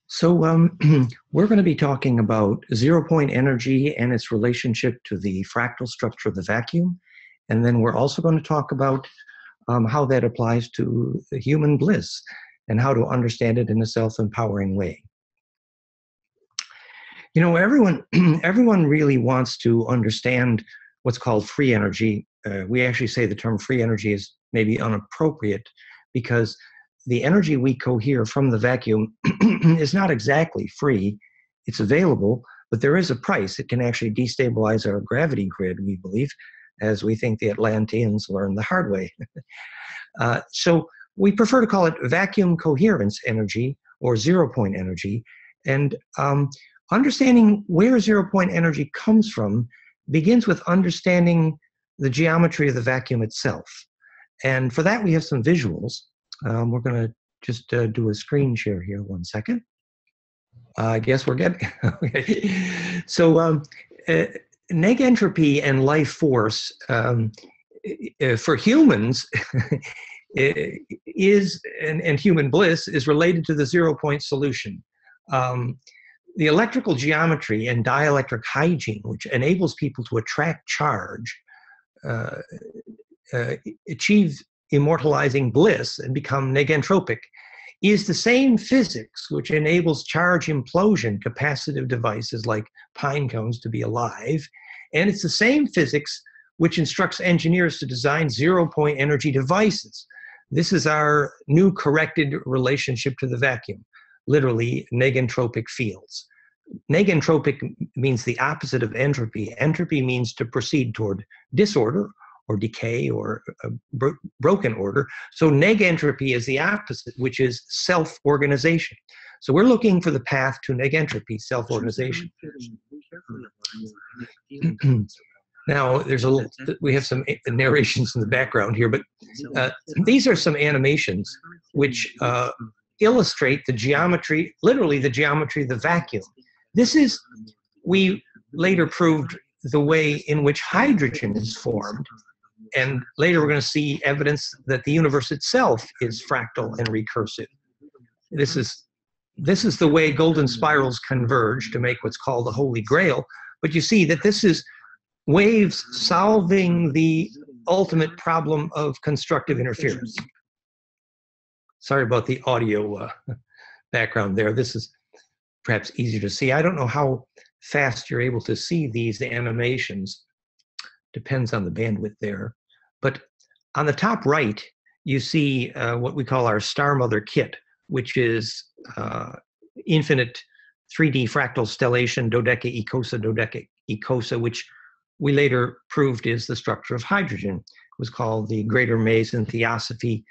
So we're going to be talking about zero-point energy and its relationship to the fractal structure of the vacuum. And then we're also going to talk about how that applies to the human bliss and how to understand it in a self-empowering way. You know, everyone really wants to understand what's called free energy. We actually say the term free energy is maybe inappropriate because the energy we cohere from the vacuum is not exactly free. It's available, but there is a price. It can actually destabilize our gravity grid, we believe, as we think the Atlanteans learned the hard way. So we prefer to call it vacuum coherence energy or zero-point energy. And understanding where zero-point energy comes from begins with understanding the geometry of the vacuum itself. And for that, we have some visuals. We're going to just do a screen share here. 1 second. I guess we're getting okay. So negentropy and life force for humans is and human bliss is related to the zero-point solution. The electrical geometry and dielectric hygiene, which enables people to attract charge, achieve immortalizing bliss and become negentropic, is the same physics which enables charge implosion capacitive devices like pine cones to be alive. And it's the same physics which instructs engineers to design zero-point energy devices. This is our new corrected relationship to the vacuum, literally negentropic fields. Negentropic means the opposite of entropy. Entropy means to proceed toward disorder or decay or broken order. So negentropy is the opposite, which is self-organization. So we're looking for the path to negentropy, self-organization. Now, we have some narrations in the background here, but these are some animations which illustrate the geometry, literally the geometry of the vacuum. This is, we later proved the way in which hydrogen is formed. And later we're going to see evidence that the universe itself is fractal and recursive. This is the way golden spirals converge to make what's called the Holy Grail. But you see that this is waves solving the ultimate problem of constructive interference. Sorry about the audio background there. This is perhaps easier to see. I don't know how fast you're able to see these animations. Depends on the bandwidth there. But on the top right, you see what we call our Star Mother kit, which is infinite 3D fractal stellation, dodeca-ecosa, which we later proved is the structure of hydrogen. It was called the Greater Meson Theosophy.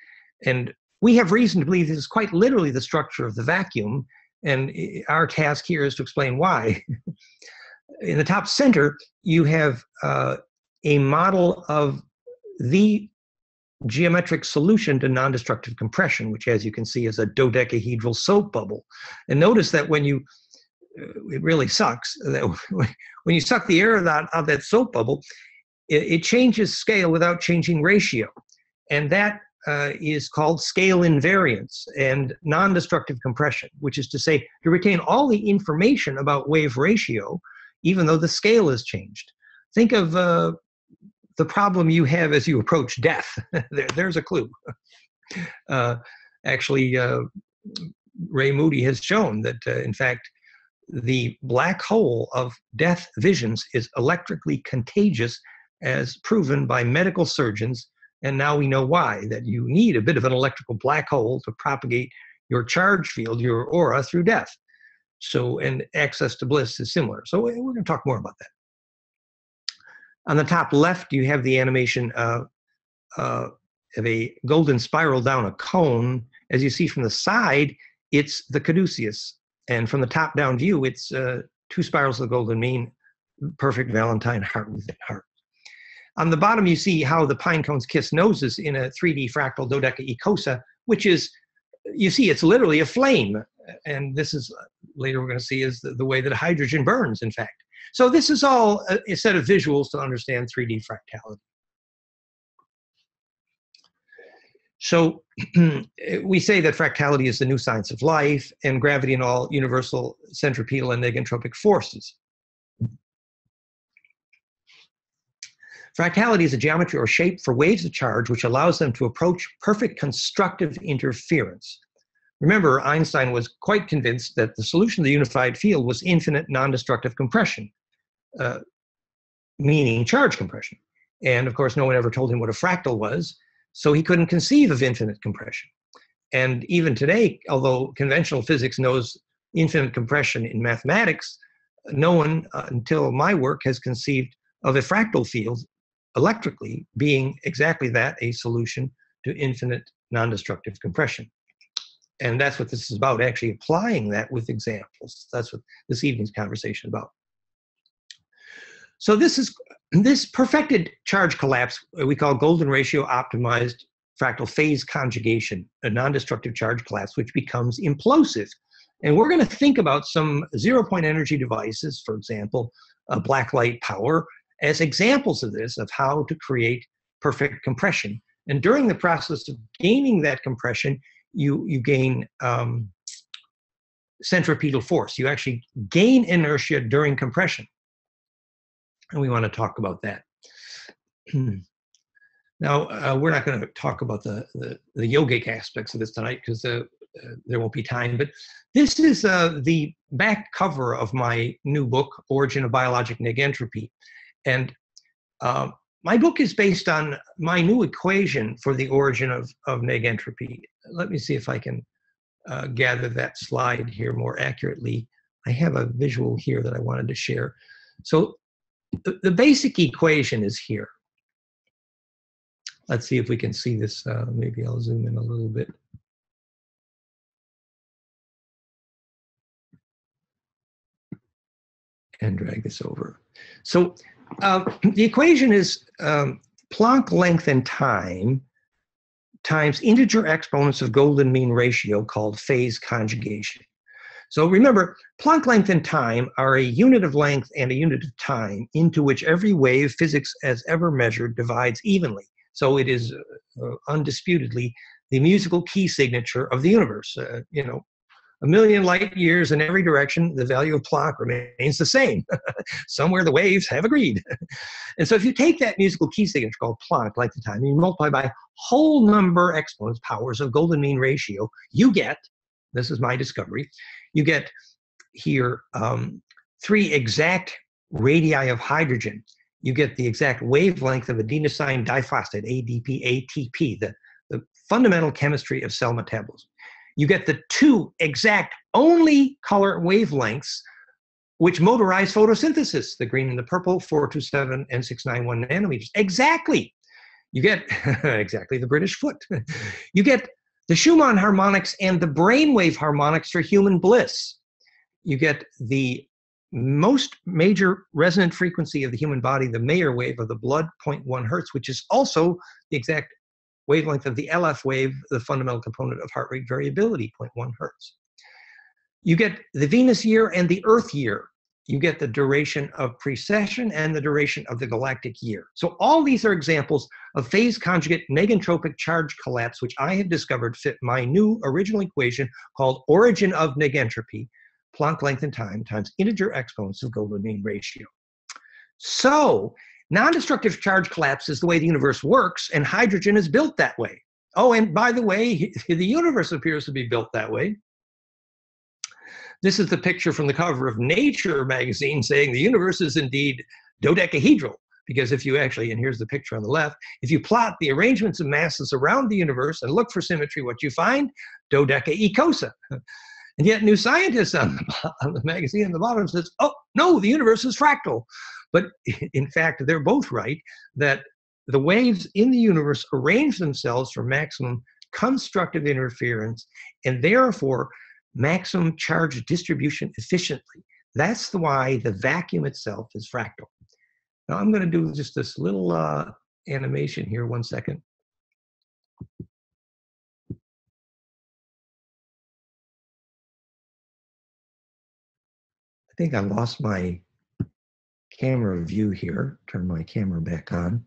And we have reason to believe this is quite literally the structure of the vacuum. And our task here is to explain why. In the top center, you have a model of the geometric solution to non-destructive compression, which, as you can see, is a dodecahedral soap bubble. And notice that when you, it really sucks, that when you suck the air out of that soap bubble, it changes scale without changing ratio. And that is called scale invariance and non-destructive compression, which is to say, to retain all the information about wave ratio, even though the scale is changed. Think of the problem you have as you approach death. There's a clue. Actually, Ray Moody has shown that, in fact, the black hole of death visions is electrically contagious, as proven by medical surgeons. And now we know why, that you need a bit of an electrical black hole to propagate your charge field, your aura, through death. So, and access to bliss is similar. So we're going to talk more about that. On the top left, you have the animation of a golden spiral down a cone. As you see from the side, it's the caduceus. And from the top-down view, it's 2 spirals of the golden mean, perfect Valentine heart within heart. On the bottom, you see how the pine cones kiss noses in a 3D fractal dodeca-ecosa, which is, you see, it's literally a flame. And this is, later we're going to see, is the way that hydrogen burns, in fact. So this is all a set of visuals to understand 3D fractality. So we say that fractality is the new science of life and gravity and all universal centripetal and negentropic forces. Fractality is a geometry or shape for waves of charge which allows them to approach perfect constructive interference. Remember, Einstein was quite convinced that the solution to the unified field was infinite non-destructive compression, meaning charge compression. And of course, no one ever told him what a fractal was, so he couldn't conceive of infinite compression. And even today, although conventional physics knows infinite compression in mathematics, no one until my work has conceived of a fractal field electrically being exactly that, a solution to infinite non-destructive compression. And that's what this is about, actually applying that with examples. That's what this evening's conversation is about. So this perfected charge collapse we call golden ratio optimized fractal phase conjugation, a non-destructive charge collapse, which becomes implosive. And we're going to think about some zero-point energy devices, for example, black light power, as examples of this, of how to create perfect compression. And during the process of gaining that compression, you gain centripetal force. You actually gain inertia during compression. And we want to talk about that. Now, we're not going to talk about the yogic aspects of this tonight because there won't be time, but this is the back cover of my new book, Origin of Biologic Negentropy. And my book is based on my new equation for the origin of negentropy. Let me see if I can gather that slide here more accurately. I have a visual here that I wanted to share. So the basic equation is here. Let's see if we can see this. Maybe I'll zoom in a little bit. And drag this over. So the equation is Planck length and time times integer exponents of golden mean ratio called phase conjugation. So remember, Planck length and time are a unit of length and a unit of time into which every wave physics has ever measured divides evenly. So it is undisputedly the musical key signature of the universe. You know, a million light years in every direction, the value of Planck remains the same. Somewhere the waves have agreed. And so if you take that musical key signature called Planck, like the time, and you multiply by whole number exponents, powers of golden mean ratio, you get, this is my discovery, you get here 3 exact radii of hydrogen. You get the exact wavelength of adenosine diphosphate, ADP, ATP, the fundamental chemistry of cell metabolism. You get the 2 exact only color wavelengths which motorize photosynthesis, the green and the purple, 427 and 691 nanometers. Exactly. You get exactly the British foot. You get the Schumann harmonics and the brainwave harmonics for human bliss. You get the most major resonant frequency of the human body, the Mayer wave of the blood, 0.1 hertz, which is also the exact wavelength of the LF wave, the fundamental component of heart rate variability, 0.1 hertz. You get the Venus year and the Earth year. You get the duration of precession and the duration of the galactic year. So all these are examples of phase conjugate negentropic charge collapse, which I have discovered fit my new original equation called origin of negentropy, Planck length and time times integer exponents of golden mean ratio. So non-destructive charge collapse is the way the universe works, and hydrogen is built that way. Oh, and by the way, the universe appears to be built that way. This is the picture from the cover of Nature magazine saying the universe is indeed dodecahedral, because if you actually, and here's the picture on the left, if you plot the arrangements of masses around the universe and look for symmetry, what you find? Dodecaecosa. And yet New Scientist on the magazine on the bottom says, oh, no, the universe is fractal. But in fact, they're both right, that the waves in the universe arrange themselves for maximum constructive interference and therefore maximum charge distribution efficiently. That's why the vacuum itself is fractal. Now I'm going to do just this little animation here, 1 second. I think I lost my camera view here. Turn my camera back on.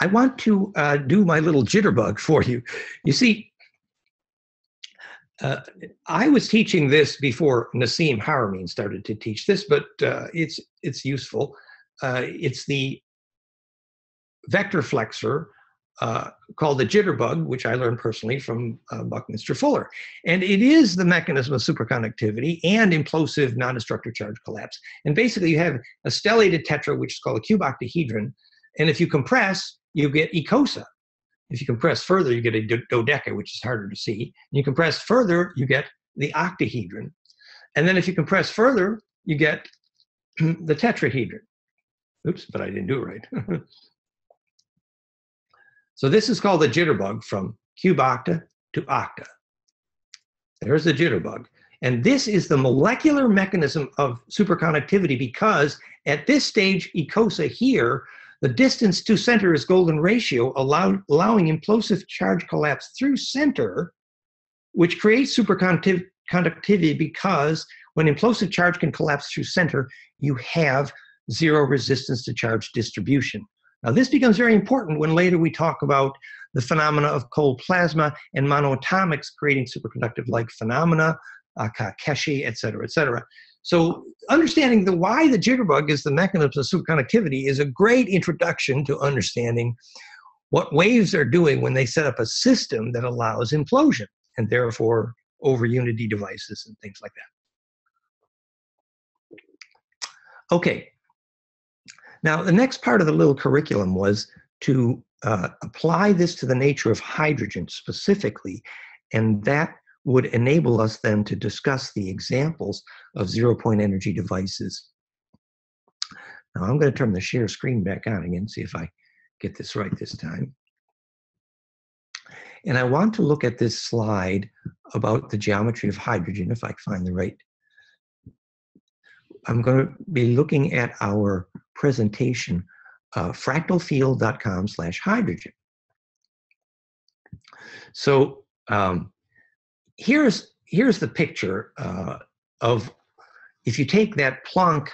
I want to do my little jitterbug for you. You see, I was teaching this before Nassim Haramein started to teach this, but it's useful. It's the vector flexor called the jitterbug, which I learned personally from Buckminster Fuller. And it is the mechanism of superconductivity and implosive non-destructive charge collapse. And basically you have a stellated tetra, which is called a cube octahedron. And if you compress, you get ecosa. If you compress further, you get a dodeca, which is harder to see. And you compress further, you get the octahedron. And then if you compress further, you get the tetrahedron. Oops, but I didn't do it right. So this is called the jitterbug from cube octa to octa. There's the jitterbug. And this is the molecular mechanism of superconductivity because at this stage, ecosa here, the distance to center is golden ratio, allowing implosive charge collapse through center, which creates superconductivity because when implosive charge can collapse through center, you have zero resistance to charge distribution. Now, this becomes very important when later we talk about the phenomena of cold plasma and monoatomics creating superconductive-like phenomena, Kakeshi, et cetera, et cetera. So understanding why the jitterbug is the mechanism of superconductivity is a great introduction to understanding what waves are doing when they set up a system that allows implosion and therefore overunity devices and things like that. Okay. Now, the next part of the little curriculum was to apply this to the nature of hydrogen specifically, and that would enable us then to discuss the examples of zero-point energy devices. Now, I'm going to turn the share screen back on again, see if I get this right this time. And I want to look at this slide about the geometry of hydrogen, if I can find the right. I'm going to be looking at our presentation, fractalfield.com/hydrogen. So here's the picture of, if you take that Planck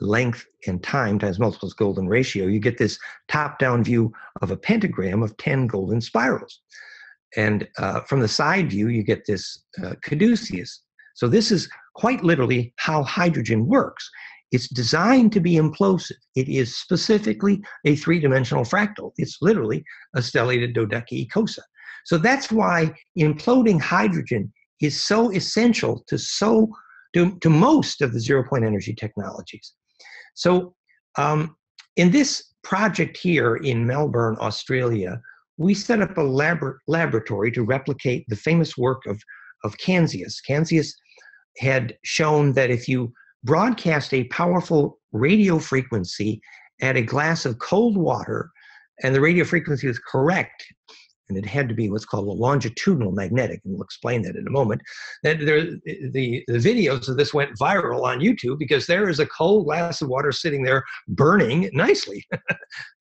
length and time times multiples golden ratio, you get this top-down view of a pentagram of 10 golden spirals. And from the side view, you get this caduceus. So this is quite literally how hydrogen works. It's designed to be implosive. It is specifically a three-dimensional fractal. It's literally a stellated dodeca ecosa. So that's why imploding hydrogen is so essential to most of the zero-point energy technologies. So in this project here in Melbourne, Australia, we set up a laboratory to replicate the famous work of Canzius. Canzius had shown that if you broadcast a powerful radio frequency at a glass of cold water, and the radio frequency was correct, and it had to be what's called a longitudinal magnetic, and we'll explain that in a moment, that the videos of this went viral on YouTube because there is a cold glass of water sitting there burning nicely.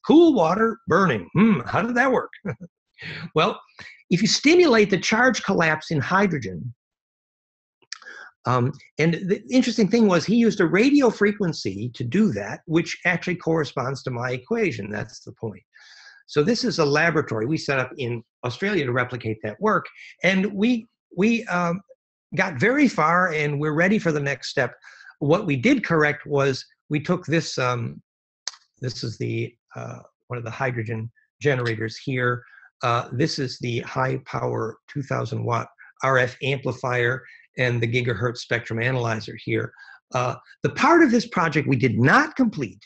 Cool water burning. How did that work? Well, if you stimulate the charge collapse in hydrogen, and the interesting thing was he used a radio frequency to do that, which actually corresponds to my equation. That's the point. So this is a laboratory we set up in Australia to replicate that work. And we got very far, and we're ready for the next step. What we did correct was we took this, this is the one of the hydrogen generators here. This is the high power 2000 watt RF amplifier and the gigahertz spectrum analyzer here. The part of this project we did not complete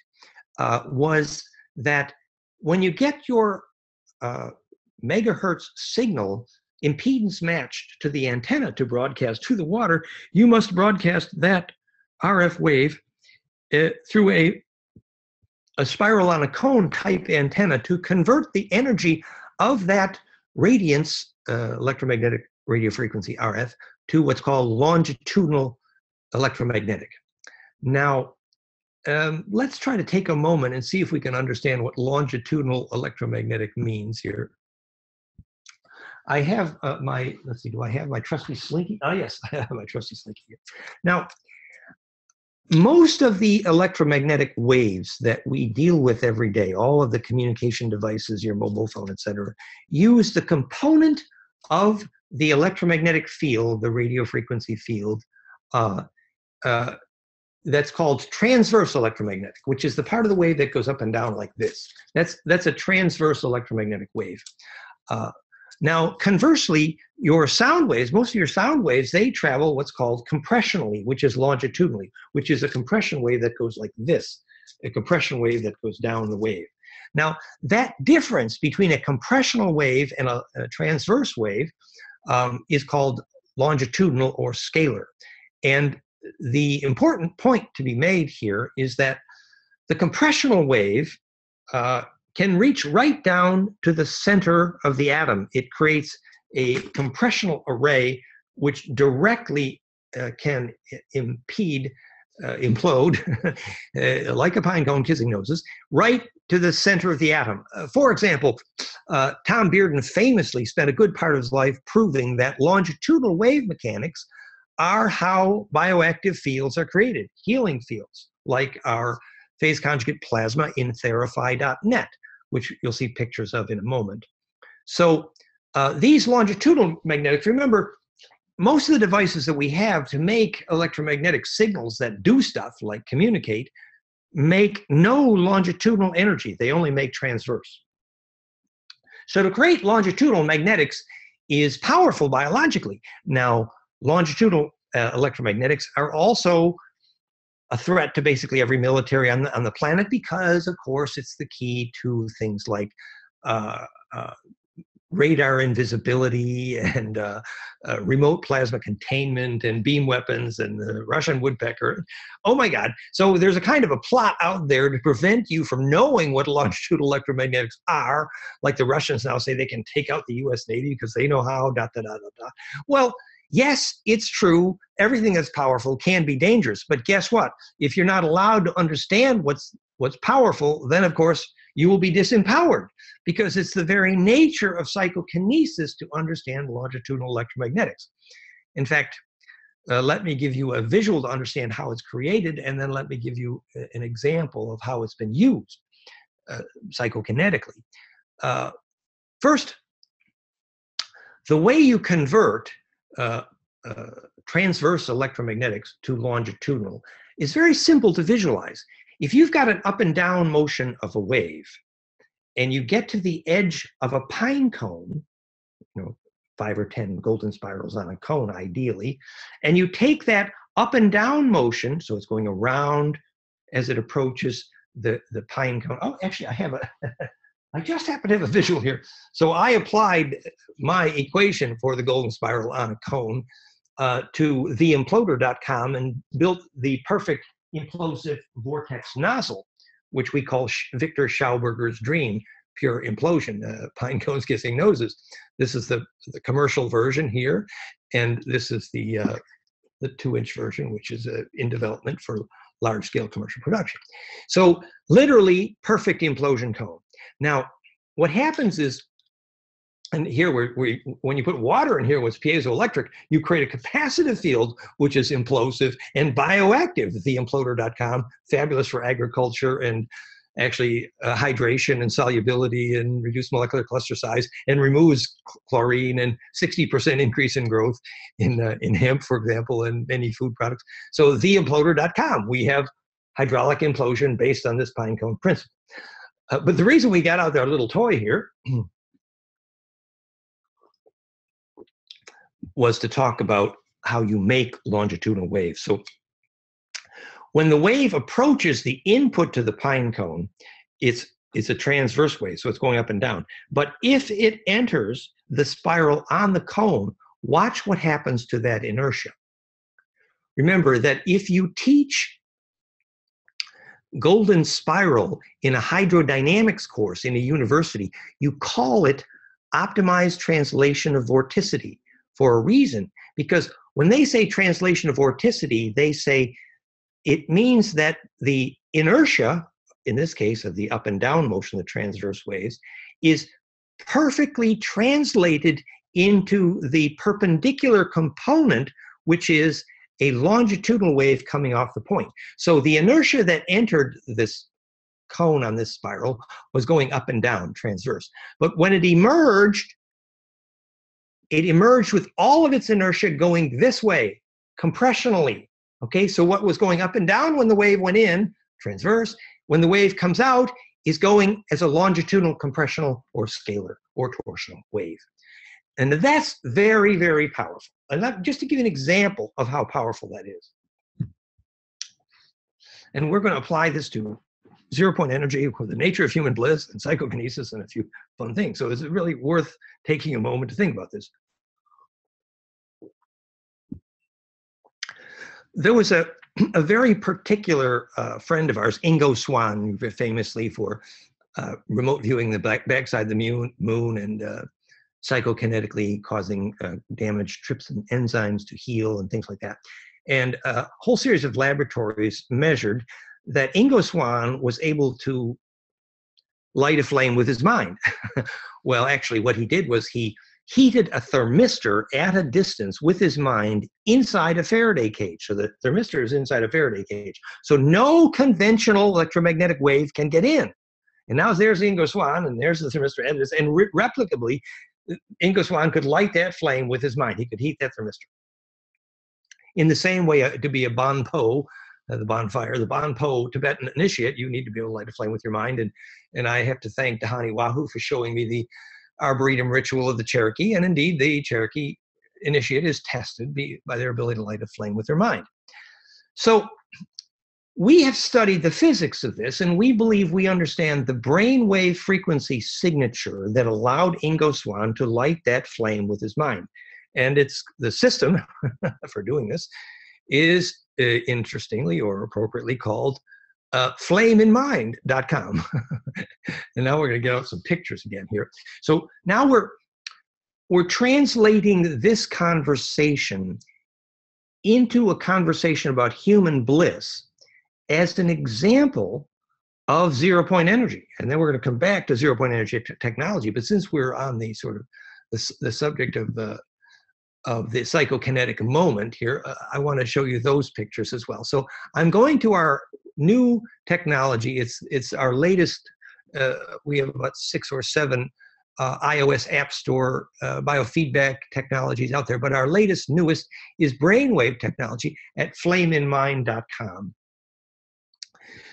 was that when you get your megahertz signal impedance matched to the antenna to broadcast to the water, you must broadcast that RF wave through a spiral on a cone type antenna to convert the energy of that radiance, electromagnetic radio frequency RF, to what's called longitudinal electromagnetic. Now, let's try to take a moment and see if we can understand what longitudinal electromagnetic means here. I have let's see, do I have my trusty slinky? Oh yes, I have my trusty slinky here. Now, Most of the electromagnetic waves that we deal with every day, all of the communication devices, your mobile phone, etc., use the component of the electromagnetic field, the radio frequency field, that's called transverse electromagnetic, which is the part of the wave that goes up and down like this. That's a transverse electromagnetic wave. Now, conversely, your sound waves, most of your sound waves, they travel what's called compressionally, which is longitudinally, which is a compression wave that goes like this, a compression wave that goes down the wave. Now, that difference between a compressional wave and a transverse wave is called longitudinal or scalar. And the important point to be made here is that the compressional wave can reach right down to the center of the atom. It creates a compressional array which directly can implode, like a pine cone kissing noses, right to the center of the atom. For example, Tom Bearden famously spent a good part of his life proving that longitudinal wave mechanics are how bioactive fields are created, healing fields, like our phase conjugate plasma in Theraphi.net, which you'll see pictures of in a moment. So these longitudinal magnetics, remember, most of the devices that we have to make electromagnetic signals that do stuff, like communicate, make no longitudinal energy. They only make transverse. So to create longitudinal magnetics is powerful biologically. Now, longitudinal electromagnetics are also a threat to basically every military on the planet because, of course, it's the key to things like radar invisibility and remote plasma containment and beam weapons and the Russian woodpecker. Oh my God. So there's a kind of a plot out there to prevent you from knowing what longitudinal electromagnetics are. Like the Russians now say they can take out the US Navy because they know how, . Well, yes, it's true. Everything that's powerful can be dangerous. But guess what? If you're not allowed to understand what's powerful, then of course you will be disempowered, because it's the very nature of psychokinesis to understand longitudinal electromagnetics. In fact, let me give you a visual to understand how it's created, and then let me give you an example of how it's been used psychokinetically. First, the way you convert transverse electromagnetics to longitudinal is very simple to visualize. If you've got an up and down motion of a wave, and you get to the edge of a pine cone, 5 or 10 golden spirals on a cone ideally, and you take that up and down motion, so it's going around as it approaches the pine cone. Oh, actually, I just happen to have a visual here. So I applied my equation for the golden spiral on a cone to theimploder.com and built the perfect implosive vortex nozzle, which we call Victor Schauberger's dream, pure implosion, pine cones kissing noses. This is the commercial version here, and this is the 2-inch version, which is in development for large-scale commercial production. So literally perfect implosion cone. Now, what happens is, and here when you put water in here, what's piezoelectric, you create a capacitive field, which is implosive and bioactive. Theimploder.com, fabulous for agriculture and actually hydration and solubility and reduced molecular cluster size, and removes chlorine and 60% increase in growth in hemp, for example, and many food products. So theimploder.com, we have hydraulic implosion based on this pine cone principle. But the reason we got out our little toy here was to talk about how you make longitudinal waves. So when the wave approaches the input to the pine cone, it's a transverse wave, so it's going up and down. But if it enters the spiral on the cone, watch what happens to that inertia. Remember that if you teach golden spiral in a hydrodynamics course in a university, you call it optimized translation of vorticity for a reason, because when they say translation of vorticity, they say it means that the inertia, in this case of the up and down motion, the transverse waves, is perfectly translated into the perpendicular component, which is a longitudinal wave coming off the point. So the inertia that entered this cone on this spiral was going up and down, transverse. But when it emerged with all of its inertia going this way, compressionally. Okay, so what was going up and down when the wave went in, transverse, when the wave comes out, is going as a longitudinal compressional or scalar or torsional wave. And that's very, very powerful. And just to give you an example of how powerful that is. And we're going to apply this to zero-point energy with the nature of human bliss and psychokinesis and a few fun things. So it's really worth taking a moment to think about this. There was a very particular friend of ours, Ingo Swann, famously for remote viewing the backside of the moon and psychokinetically causing damaged trypsin enzymes to heal and things like that. And a whole series of laboratories measured that Ingo Swann was able to light a flame with his mind. Well, actually, what he did was he heated a thermistor at a distance with his mind inside a Faraday cage. So the thermistor is inside a Faraday cage. So no conventional electromagnetic wave can get in. And now there's Ingo Swann, and there's the thermistor at this. And replicably, Ingo Swann could light that flame with his mind. He could heat that thermistor. In the same way, to be a Bonpo, the bonfire, the Bonpo Tibetan initiate, you need to be able to light a flame with your mind. And I have to thank Dhani Wahoo for showing me the Arboretum ritual of the Cherokee. And indeed, the Cherokee initiate is tested by their ability to light a flame with their mind. So we have studied the physics of this, and we believe we understand the brainwave frequency signature that allowed Ingo Swann to light that flame with his mind. And it's the system for doing this is interestingly or appropriately called flameinmind.com. And now we're going to get out some pictures again here. So now we're translating this conversation into a conversation about human bliss as an example of zero-point energy. And then we're going to come back to zero-point energy technology. But since we're on the sort of the subject of the psychokinetic moment here, I want to show you those pictures as well. So I'm going to our new technology. It's our latest. We have about 6 or 7 iOS App Store biofeedback technologies out there, but our latest, newest is brainwave technology at flameinmind.com.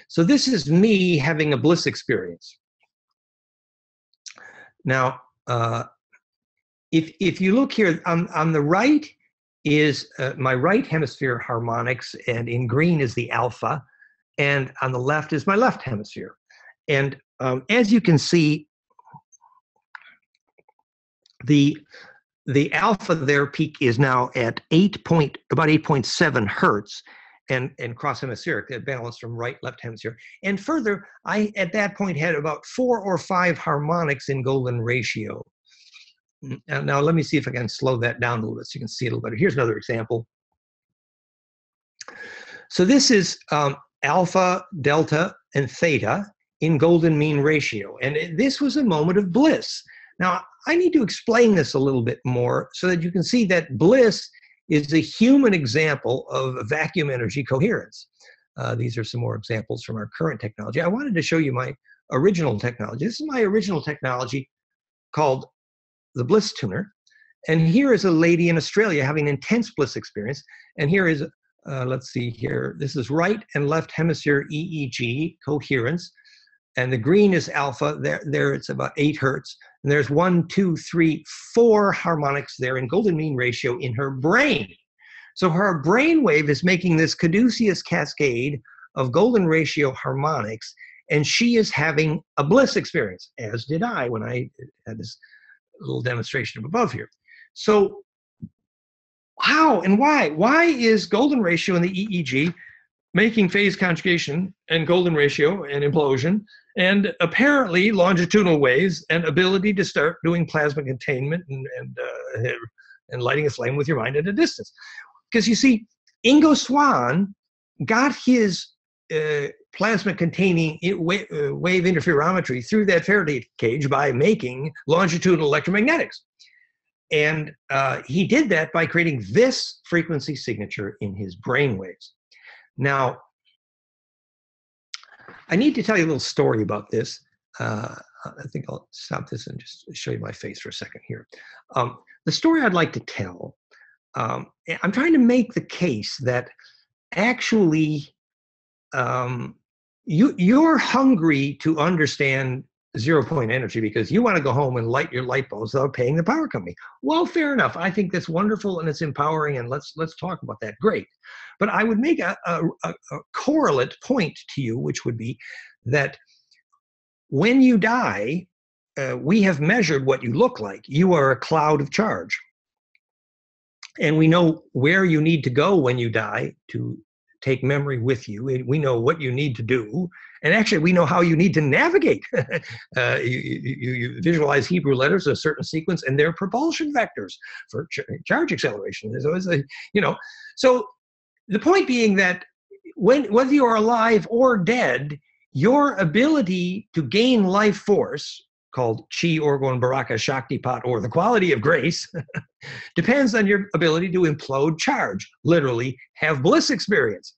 So this is me having a bliss experience. Now, if you look here, on the right is my right hemisphere harmonics, and in green is the alpha, and on the left is my left hemisphere. And as you can see, the alpha there peak is now at about 8.7 hertz, and cross hemispheric, that balance from right left hemisphere. And further, I at that point had about 4 or 5 harmonics in golden ratio. Now let me see if I can slow that down a little bit so you can see it a little better. Here's another example. So this is alpha, delta, and theta in golden mean ratio. And this was a moment of bliss. Now, I need to explain this a little bit more so that you can see that bliss is a human example of vacuum energy coherence. These are some more examples from our current technology. I wanted to show you my original technology. This is my original technology called the Bliss Tuner. And here is a lady in Australia having an intense bliss experience. And here is, let's see here, this is right and left hemisphere EEG, coherence. And the green is alpha, there it's about 8 hertz. And there's 1, 2, 3, 4 harmonics there in golden mean ratio in her brain. So her brain wave is making this caduceus cascade of golden ratio harmonics, and she is having a bliss experience, as did I when I had this little demonstration up above here. So how and why? Why is golden ratio in the EEG making phase conjugation and golden ratio and implosion, and apparently longitudinal waves and ability to start doing plasma containment and lighting a flame with your mind at a distance? Because you see, Ingo Swann got his plasma containing wave interferometry through that Faraday cage by making longitudinal electromagnetics. And he did that by creating this frequency signature in his brainwaves. Now, I need to tell you a little story about this. I think I'll stop this and just show you my face for a second here. The story I'd like to tell, I'm trying to make the case that actually you're hungry to understand zero-point energy because you want to go home and light your light bulbs without paying the power company. Well, fair enough. I think that's wonderful and it's empowering, and let's talk about that. Great. But I would make a correlate point to you, which would be that when you die, we have measured what you look like. You are a cloud of charge. And we know where you need to go when you die to take memory with you. We know what you need to do. And actually, we know how you need to navigate. You visualize Hebrew letters, a certain sequence, and they're propulsion vectors for charge acceleration. There's always so the point being that whether you're alive or dead, your ability to gain life force, called chi, orgone, baraka, shaktipat, or the quality of grace, depends on your ability to implode charge, literally have bliss experience.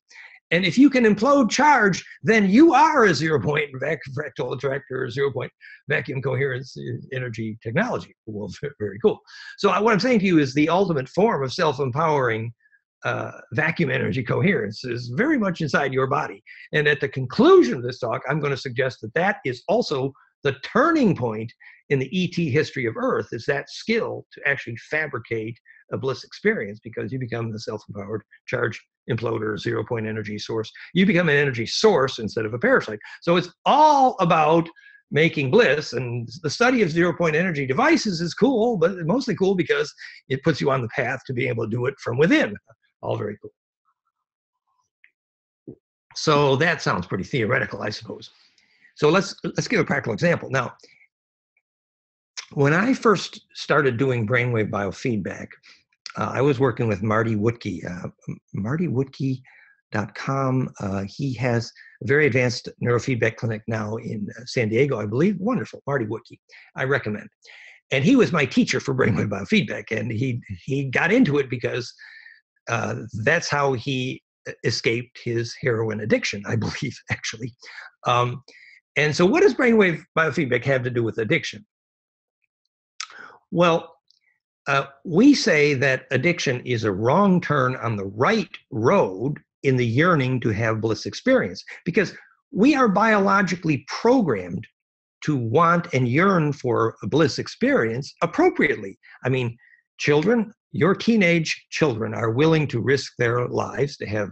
And if you can implode charge, then you are a zero-point fractal attractor, or zero-point vacuum coherence energy technology. Well, very cool. So what I'm saying to you is the ultimate form of self-empowering vacuum energy coherence is very much inside your body. And at the conclusion of this talk, I'm going to suggest that that is also the turning point in the ET history of Earth, is that skill to actually fabricate a bliss experience, because you become the self-empowered charge imploder, zero-point energy source. You become an energy source instead of a parasite. So it's all about making bliss, and the study of zero-point energy devices is cool, but mostly cool because it puts you on the path to being able to do it from within. All very cool. So that sounds pretty theoretical, I suppose. So let's give a practical example. Now, when I first started doing brainwave biofeedback, I was working with Marty Wuttke, martywoodke.com. He has a very advanced neurofeedback clinic now in San Diego, I believe. Wonderful, Marty Wuttke. I recommend. And he was my teacher for brainwave biofeedback, and he got into it because that's how he escaped his heroin addiction, I believe, actually. And so what does brainwave biofeedback have to do with addiction? Well, we say that addiction is a wrong turn on the right road in the yearning to have bliss experience, because we are biologically programmed to want and yearn for a bliss experience appropriately. I mean, children, your teenage children are willing to risk their lives to have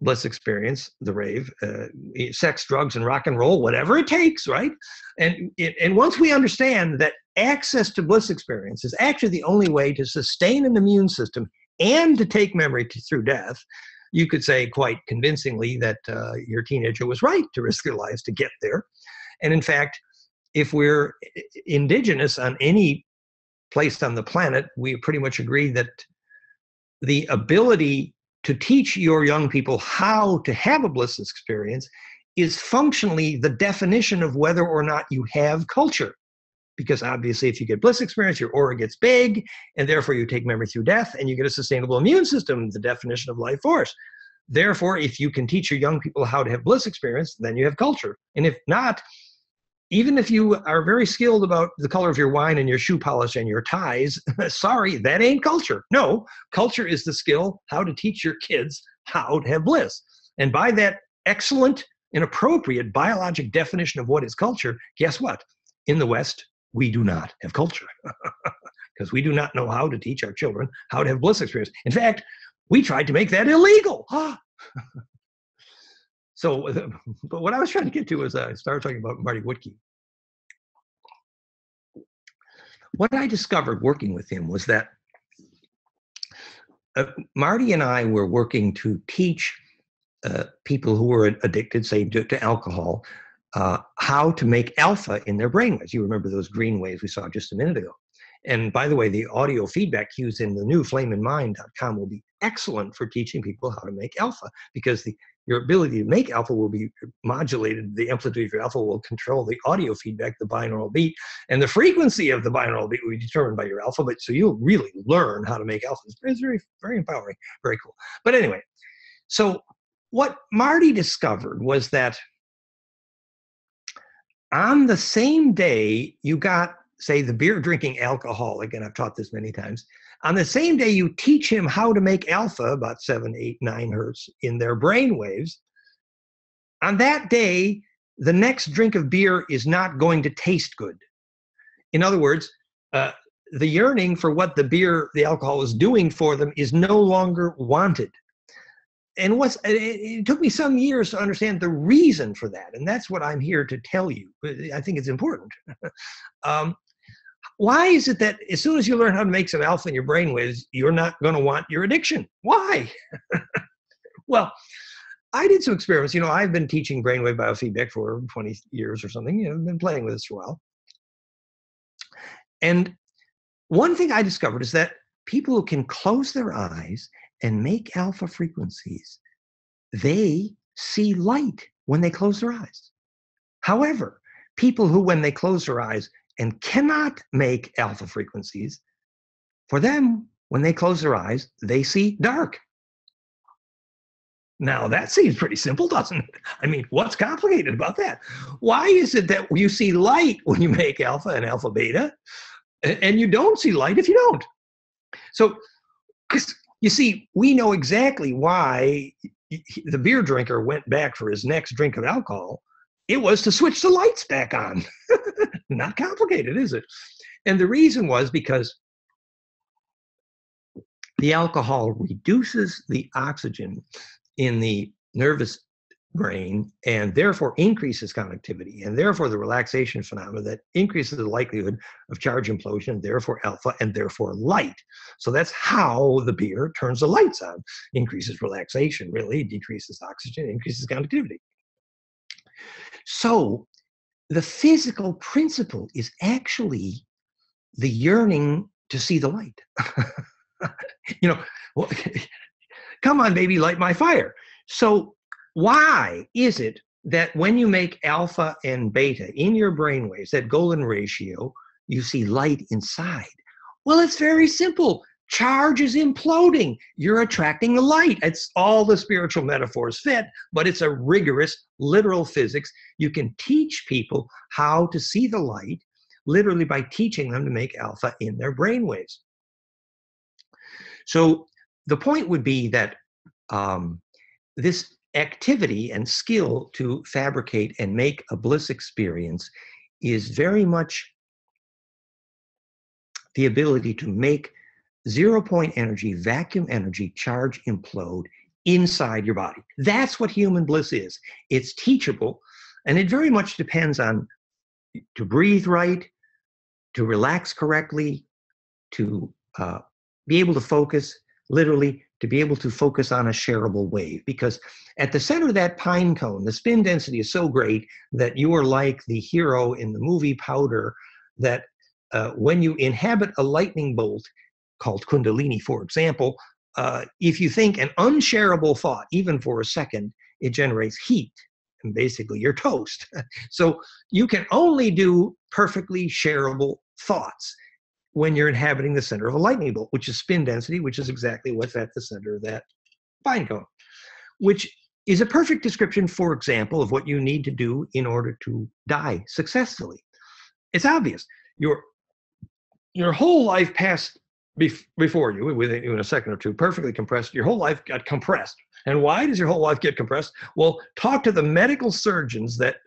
bliss experience, the rave, sex, drugs, and rock and roll, whatever it takes, right? And once we understand that access to bliss experience is actually the only way to sustain an immune system and to take memory through death, you could say quite convincingly that your teenager was right to risk their lives to get there. And in fact, if we're indigenous on any place on the planet, we pretty much agree that the ability to teach your young people how to have a bliss experience is functionally the definition of whether or not you have culture. Because obviously, if you get bliss experience, your aura gets big, and therefore you take memory through death, and you get a sustainable immune system, the definition of life force. Therefore, if you can teach your young people how to have bliss experience, then you have culture. And if not, even if you are very skilled about the color of your wine and your shoe polish and your ties, sorry, that ain't culture. No, culture is the skill how to teach your kids how to have bliss. And by that excellent and appropriate biologic definition of what is culture, guess what? In the West, we do not have culture because we do not know how to teach our children how to have bliss experience. In fact, we tried to make that illegal. So, but what I was trying to get to is I started talking about Marty Wuttke. What I discovered working with him was that Marty and I were working to teach people who were addicted, say, to alcohol, how to make alpha in their brainwaves. You remember those green waves we saw just a minute ago. And by the way, the audio feedback cues in the new flameinmind.com will be excellent for teaching people how to make alpha, because the your ability to make alpha will be modulated. The amplitude of your alpha will control the audio feedback, the binaural beat, and the frequency of the binaural beat will be determined by your alpha. But so you'll really learn how to make alpha. It's very, very empowering, very cool. But anyway, so what Marty discovered was that on the same day you got, say, the beer drinking alcoholic, and I've taught this many times, on the same day you teach him how to make alpha, about 7, 8, 9 hertz in their brain waves, on that day, the next drink of beer is not going to taste good. In other words, the yearning for what the beer, the alcohol is doing for them is no longer wanted. And it took me some years to understand the reason for that. And that's what I'm here to tell you. I think it's important. Why is it that as soon as you learn how to make some alpha in your brainwaves, you're not going to want your addiction? Why? Well, I did some experiments. You know, I've been teaching brainwave biofeedback for 20 years or something. You know, I've been playing with this for a while. And one thing I discovered is that people who can close their eyes and make alpha frequencies, they see light when they close their eyes. However, people who, when they close their eyes and cannot make alpha frequencies, for them, when they close their eyes, they see dark. Now, that seems pretty simple, doesn't it? I mean, what's complicated about that? Why is it that you see light when you make alpha and alpha beta, and you don't see light if you don't? So, you see, we know exactly why the beer drinker went back for his next drink of alcohol. It was to switch the lights back on. Not complicated, is it? And the reason was because the alcohol reduces the oxygen in the nervous brain and therefore increases conductivity, and therefore the relaxation phenomena that increases the likelihood of charge implosion, therefore alpha, and therefore light. So that's how the beer turns the lights on. Increases relaxation, really, decreases oxygen, increases conductivity. So the physical principle is actually the yearning to see the light. You know, well, come on, baby, light my fire. So why is it that when you make alpha and beta in your brainwaves, that golden ratio, you see light inside? Well, it's very simple. Charge is imploding. You're attracting the light. It's all the spiritual metaphors fit, but it's a rigorous, literal physics. You can teach people how to see the light literally by teaching them to make alpha in their brainwaves. So the point would be that this activity and skill to fabricate and make a bliss experience is very much the ability to make zero-point energy, vacuum energy, charge, implode inside your body. That's what human bliss is. It's teachable, and it very much depends on to breathe right, to relax correctly, to be able to focus, literally, to be able to focus on a shareable wave. Because at the center of that pine cone, the spin density is so great that you are like the hero in the movie Powder, that when you inhabit a lightning bolt, called Kundalini, for example, if you think an unshareable thought, even for a second, it generates heat, and basically you're toast. So you can only do perfectly shareable thoughts when you're inhabiting the center of a lightning bolt, which is spin density, which is exactly what's at the center of that pine cone, which is a perfect description, for example, of what you need to do in order to die successfully. It's obvious. Your whole life passed before you, within a second or two, perfectly compressed. Your whole life got compressed. And why does your whole life get compressed? Well, talk to the medical surgeons that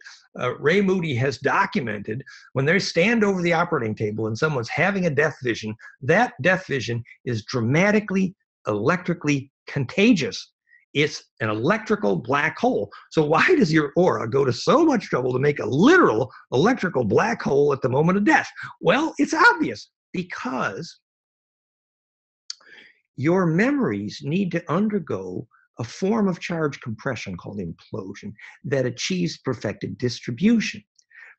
Ray Moody has documented. When they stand over the operating table and someone's having a death vision, that death vision is dramatically, electrically contagious. It's an electrical black hole. So why does your aura go to so much trouble to make a literal electrical black hole at the moment of death? Well, it's obvious, because your memories need to undergo a form of charge compression called implosion that achieves perfected distribution.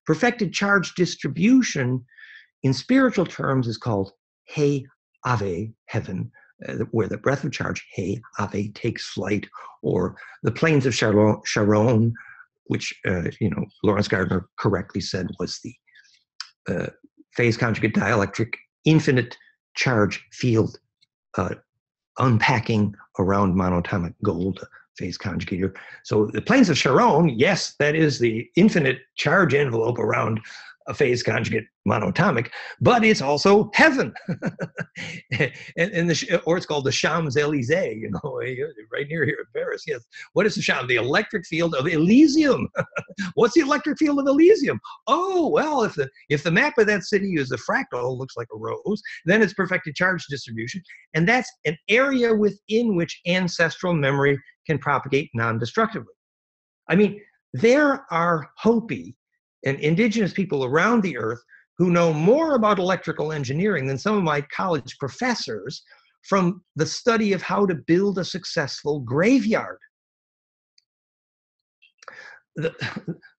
Perfected charge distribution in spiritual terms is called Hey Ave, heaven, where the breath of charge, hey, ave, takes flight, or the planes of Charon, which, Lawrence Gardner correctly said was the phase conjugate dielectric infinite charge field unpacking around monatomic gold phase conjugator. So the planes of Charon, yes, that is the infinite charge envelope around a phase conjugate monatomic, but it's also heaven. Or it's called the Champs-Élysées, right near here in Paris. Yes. What is the Champs? The electric field of Elysium. What's the electric field of Elysium? Oh, well, if the map of that city is a fractal, looks like a rose, then it's perfected charge distribution. And that's an area within which ancestral memory can propagate non-destructively. I mean, there are Hopi and indigenous people around the earth who know more about electrical engineering than some of my college professors from the study of how to build a successful graveyard. The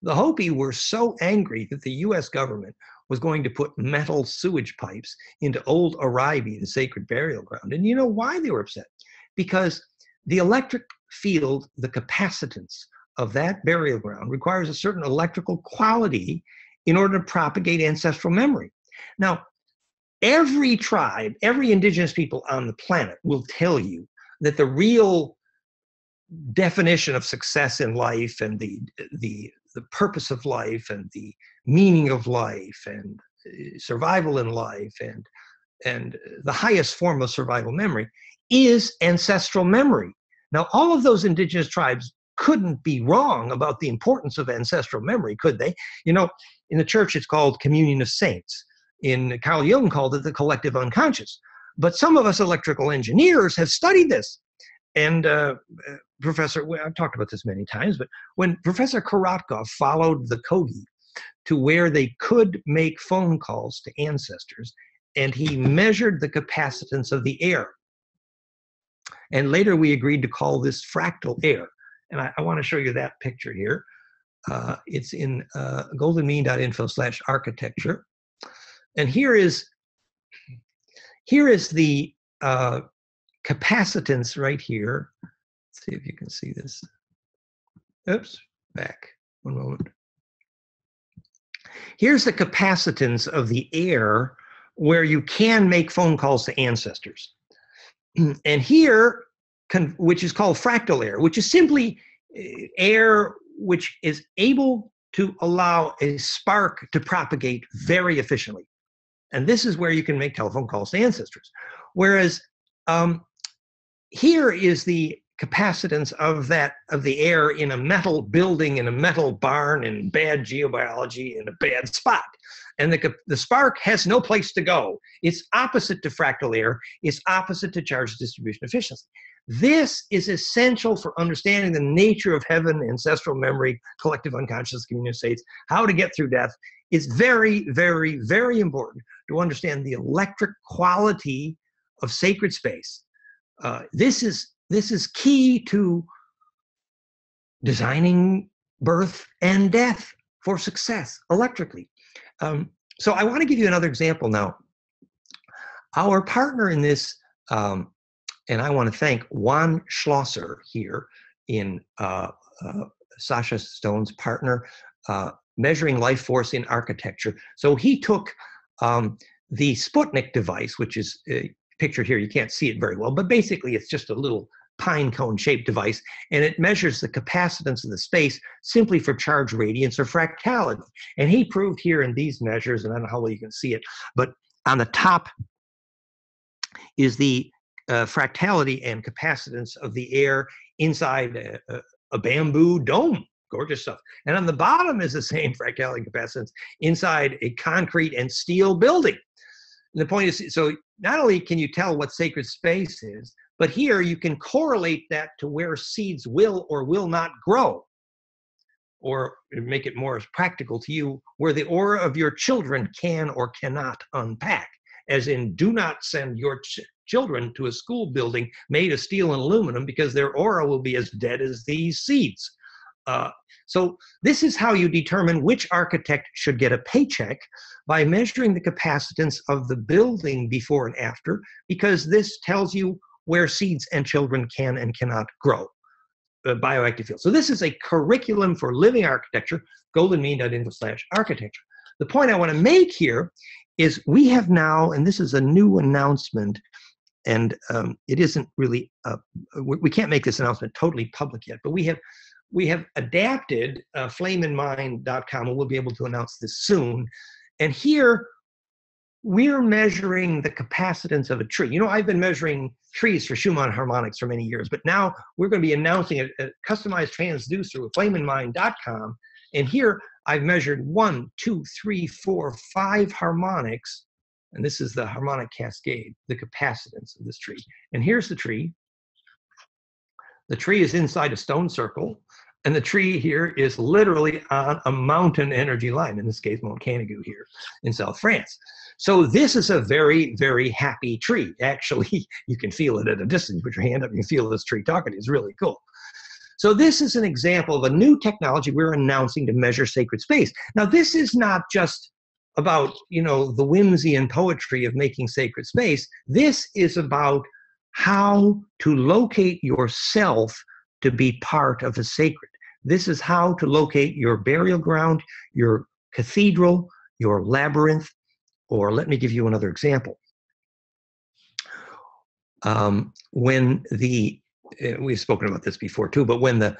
Hopi were so angry that the US government was going to put metal sewage pipes into old Aribi, the sacred burial ground. And you know why they were upset? Because the electric field, the capacitance of that burial ground, requires a certain electrical quality in order to propagate ancestral memory. Now, every tribe, every indigenous people on the planet will tell you that the real definition of success in life and the purpose of life and the meaning of life and survival in life and the highest form of survival memory is ancestral memory. Now, all of those indigenous tribes couldn't be wrong about the importance of ancestral memory, could they? In the church, it's called communion of saints. Carl Jung called it the collective unconscious. But some of us electrical engineers have studied this. And I've talked about this many times, but when Professor Korotkov followed the Kogi to where they could make phone calls to ancestors, and he measured the capacitance of the air. And later we agreed to call this fractal air. And I want to show you that picture here. It's in goldenmean.info/architecture. And here is the capacitance right here. Let's see if you can see this. Oops, back one moment. Here's the capacitance of the air where you can make phone calls to ancestors. And here, which is called fractal air, which is simply air which is able to allow a spark to propagate very efficiently. And this is where you can make telephone calls to ancestors. Whereas here is the capacitance of the air in a metal building, in a metal barn, in bad geobiology, in a bad spot. And the spark has no place to go. It's opposite to fractal air. It's opposite to charge distribution efficiency. This is essential for understanding the nature of heaven, ancestral memory, collective unconscious, communion states, how to get through death. It's very, very, very important to understand the electric quality of sacred space. This is key to designing birth and death for success electrically. So I want to give you another example now. Our partner in this, and I want to thank Juan Schlosser here in Sasha Stone's partner, measuring life force in architecture. So he took the Sputnik device, which is pictured here. You can't see it very well, but basically it's just a little pine cone shaped device, and it measures the capacitance of the space simply for charge radiance or fractality. And he proved here in these measures, and I don't know how well you can see it, but on the top is the fractality and capacitance of the air inside a bamboo dome. Gorgeous stuff. And on the bottom is the same fractality and capacitance inside a concrete and steel building. And the point is, so not only can you tell what sacred space is, but here you can correlate that to where seeds will or will not grow, or make it more practical to you, where the aura of your children can or cannot unpack, as in do not send your children to a school building made of steel and aluminum because their aura will be as dead as these seeds. So this is how you determine which architect should get a paycheck, by measuring the capacitance of the building before and after, because this tells you where seeds and children can and cannot grow. Bioactive field. So this is a curriculum for living architecture, golden mean.info/architecture. The point I want to make here is we have now, and this is a new announcement, and it isn't really, we can't make this announcement totally public yet, but we have adapted flameinmind.com, and we'll be able to announce this soon. And here, we're measuring the capacitance of a tree. You know, I've been measuring trees for Schumann harmonics for many years, but now we're going to be announcing a customized transducer with flameinmind.com. And here I've measured 1, 2, 3, 4, 5 harmonics. And this is the harmonic cascade, the capacitance of this tree. And here's the tree. The tree is inside a stone circle. And the tree here is literally on a mountain energy line, in this case, Mont Canigou here in South France. So this is a very, very happy tree. Actually, you can feel it at a distance. Put your hand up, you can feel this tree talking. It's really cool. So this is an example of a new technology we're announcing to measure sacred space. Now, this is not just about, you know, the whimsy and poetry of making sacred space. This is about how to locate yourself to be part of the sacred. This is how to locate your burial ground, your cathedral, your labyrinth, or let me give you another example. When we've spoken about this before too, but when the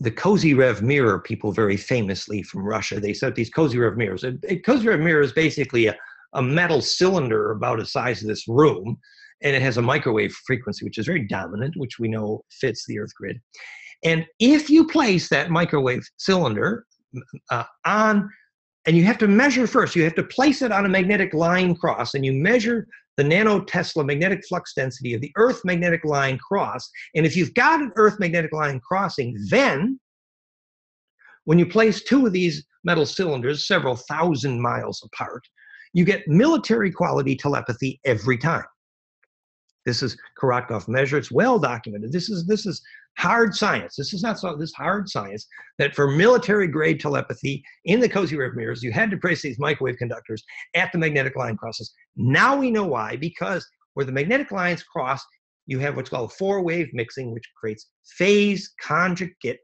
Kozyrev mirror, people very famously from Russia, they set these Kozyrev mirrors. A Kozyrev mirror is basically a metal cylinder about the size of this room, and it has a microwave frequency, which is very dominant, which we know fits the Earth grid. And if you place that microwave cylinder on, and you have to measure first, you have to place it on a magnetic line cross, and you measure the nanotesla magnetic flux density of the Earth magnetic line cross. And if you've got an Earth magnetic line crossing, then when you place 2 of these metal cylinders several thousand miles apart, you get military quality telepathy every time. This is Korotkov measure. It's well documented. This is hard science. This is not so, this hard science that for military grade telepathy in the Kozyrev mirrors, you had to place these microwave conductors at the magnetic line crosses. Now we know why, because where the magnetic lines cross, you have what's called 4-wave mixing, which creates phase conjugate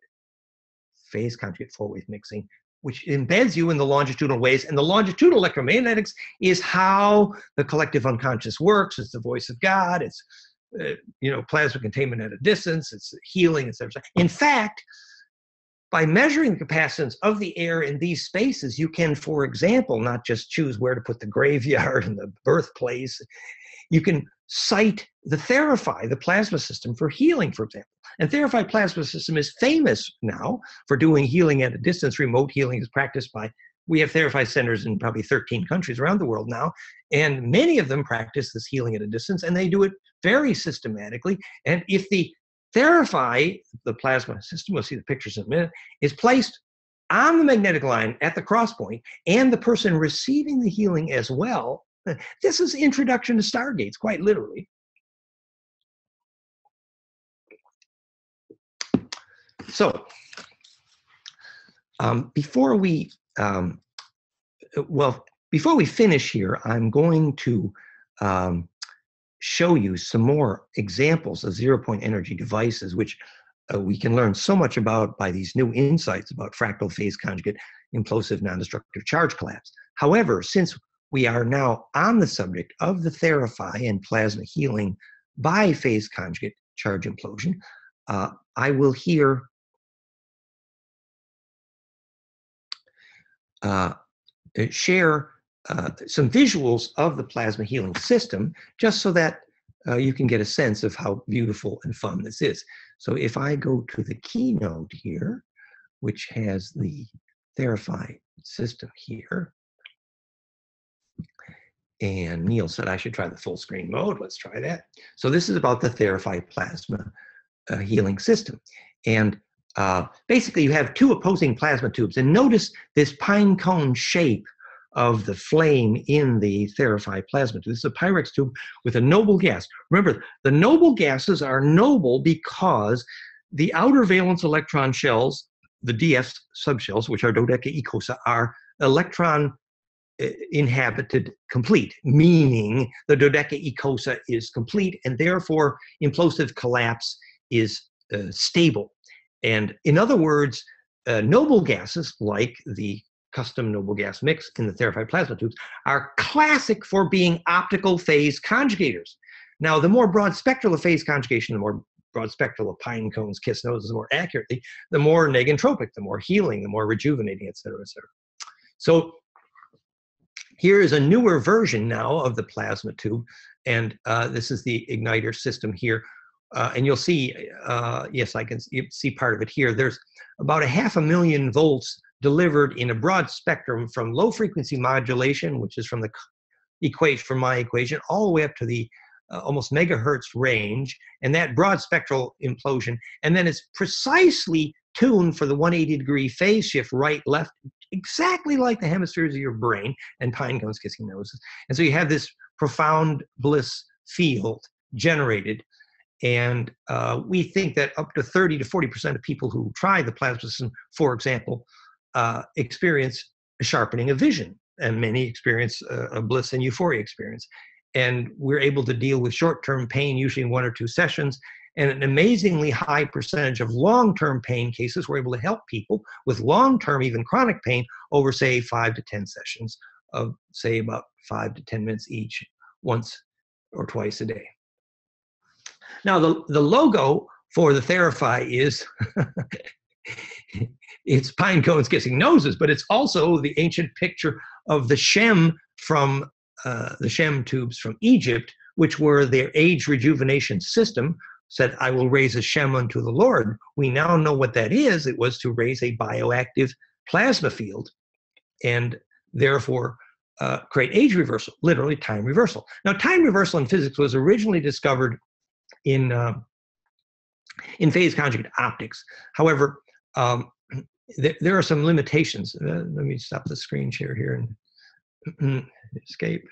4-wave mixing, which embeds you in the longitudinal waves. And the longitudinal electromagnetics is how the collective unconscious works. It's the voice of God. It's plasma containment at a distance. It's healing, etc. In fact, by measuring the capacitance of the air in these spaces, you can, for example, not just choose where to put the graveyard and the birthplace. You can cite the Theraphi, the plasma system for healing, for example. And Theraphi plasma system is famous now for doing healing at a distance. Remote healing is practiced by, we have Theraphi centers in probably 13 countries around the world now, and many of them practice this healing at a distance, and they do it very systematically. And if the Theraphi, the plasma system, we'll see the pictures in a minute, is placed on the magnetic line at the cross point, and the person receiving the healing as well, this is introduction to stargates, quite literally. So, before we finish here, I'm going to show you some more examples of zero-point energy devices, which we can learn so much about by these new insights about fractal phase conjugate, implosive non-destructive charge collapse. However, since we are now on the subject of the Theraphi and plasma healing by phase conjugate charge implosion, I will here share some visuals of the plasma healing system, just so that you can get a sense of how beautiful and fun this is. So if I go to the keynote here, which has the Theraphi system here, and Neil said I should try the full screen mode. Let's try that. So this is about the Theraphi plasma healing system. And basically you have 2 opposing plasma tubes. And notice this pine cone shape of the flame in the Theraphi plasma tube. This is a Pyrex tube with a noble gas. Remember, the noble gases are noble because the outer valence electron shells, the DF subshells, which are dodecaecosa, are electron inhabited complete, meaning the dodecaecosa is complete, and therefore implosive collapse is stable. And in other words, noble gases like the custom noble gas mix in the Theraphi plasma tubes are classic for being optical phase conjugators. Now, the more broad spectral of phase conjugation, the more broad spectral of pine cones, kiss noses, more accurately, the more negentropic, the more healing, the more rejuvenating, et cetera, et cetera. So here is a newer version now of the plasma tube, and this is the igniter system here. And you'll see, yes, I can see part of it here. There's about 500,000 volts delivered in a broad spectrum from low frequency modulation, which is from the equation, from my equation, all the way up to the almost megahertz range, and that broad spectral implosion. And then it's precisely tuned for the 180-degree phase shift, right, left, exactly like the hemispheres of your brain and pine cones, kissing noses. And so you have this profound bliss field generated. And we think that up to 30 to 40% of people who try the plasma system, for example, experience a sharpening of vision, and many experience a bliss and euphoria experience. And we're able to deal with short-term pain, usually in 1 or 2 sessions, and an amazingly high percentage of long-term pain cases. We're able to help people with long-term, even chronic pain over, say, 5 to 10 sessions of, say, about 5 to 10 minutes each, once or twice a day. Now, the logo for the Theraphi is, it's pine cones kissing noses, but it's also the ancient picture of the Shem from the Shem tubes from Egypt, which were their age rejuvenation system, said, I will raise a Shem unto the Lord. We now know what that is. It was to raise a bioactive plasma field and therefore create age reversal, literally time reversal. Now, time reversal in physics was originally discovered in phase conjugate optics. However, there are some limitations. Let me stop the screen share here and escape,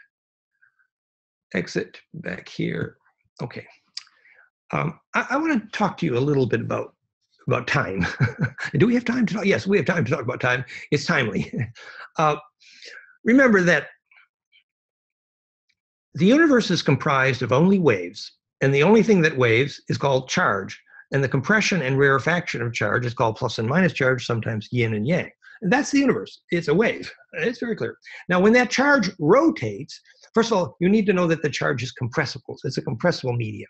exit back here. Okay. I want to talk to you a little bit about time. Do we have time to talk? Yes, we have time to talk about time. It's timely. Remember that the universe is comprised of only waves, and the only thing that waves is called charge. And the compression and rarefaction of charge is called plus and minus charge, sometimes yin and yang. And that's the universe. It's a wave. It's very clear. Now, when that charge rotates, first of all, you need to know that the charge is compressible. It's a compressible medium.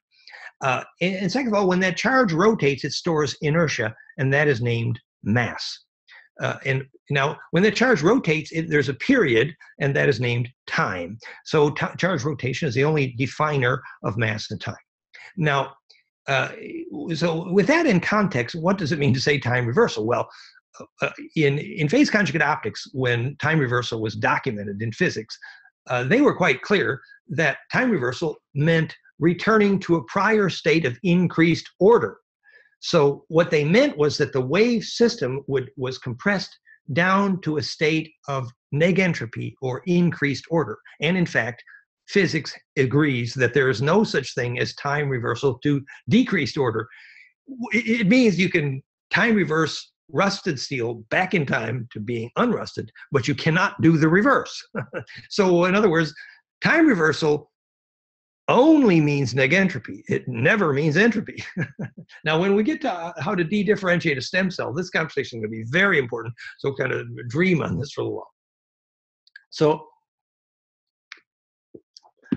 And second of all, when that charge rotates, it stores inertia, and that is named mass. And now, when the charge rotates, there's a period, and that is named time. So charge rotation is the only definer of mass and time. Now, so with that in context, what does it mean to say time reversal? Well, in phase conjugate optics, when time reversal was documented in physics, they were quite clear that time reversal meant returning to a prior state of increased order. So what they meant was that the wave system was compressed down to a state of negentropy, or increased order. And in fact, physics agrees that there is no such thing as time reversal to decreased order. It means you can time reverse rusted steel back in time to being unrusted, but you cannot do the reverse. So in other words, time reversal only means negentropy. It never means entropy. Now, when we get to how to de-differentiate a stem cell, this conversation is going to be very important. So kind of dream on this for a little while. So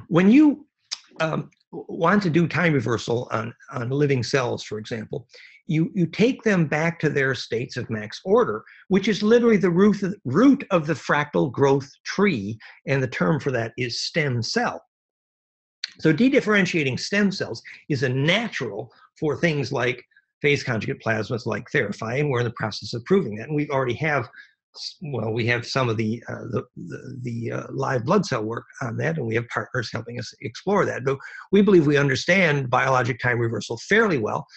when you want to do time reversal on living cells, for example, you take them back to their states of max order, which is literally the root of the fractal growth tree, and the term for that is stem cell. So de-differentiating stem cells is a natural for things like phase conjugate plasmas like Theraphi, and we're in the process of proving that. And we already have, well, we have some of the live blood cell work on that, and we have partners helping us explore that. But we believe we understand biologic time reversal fairly well,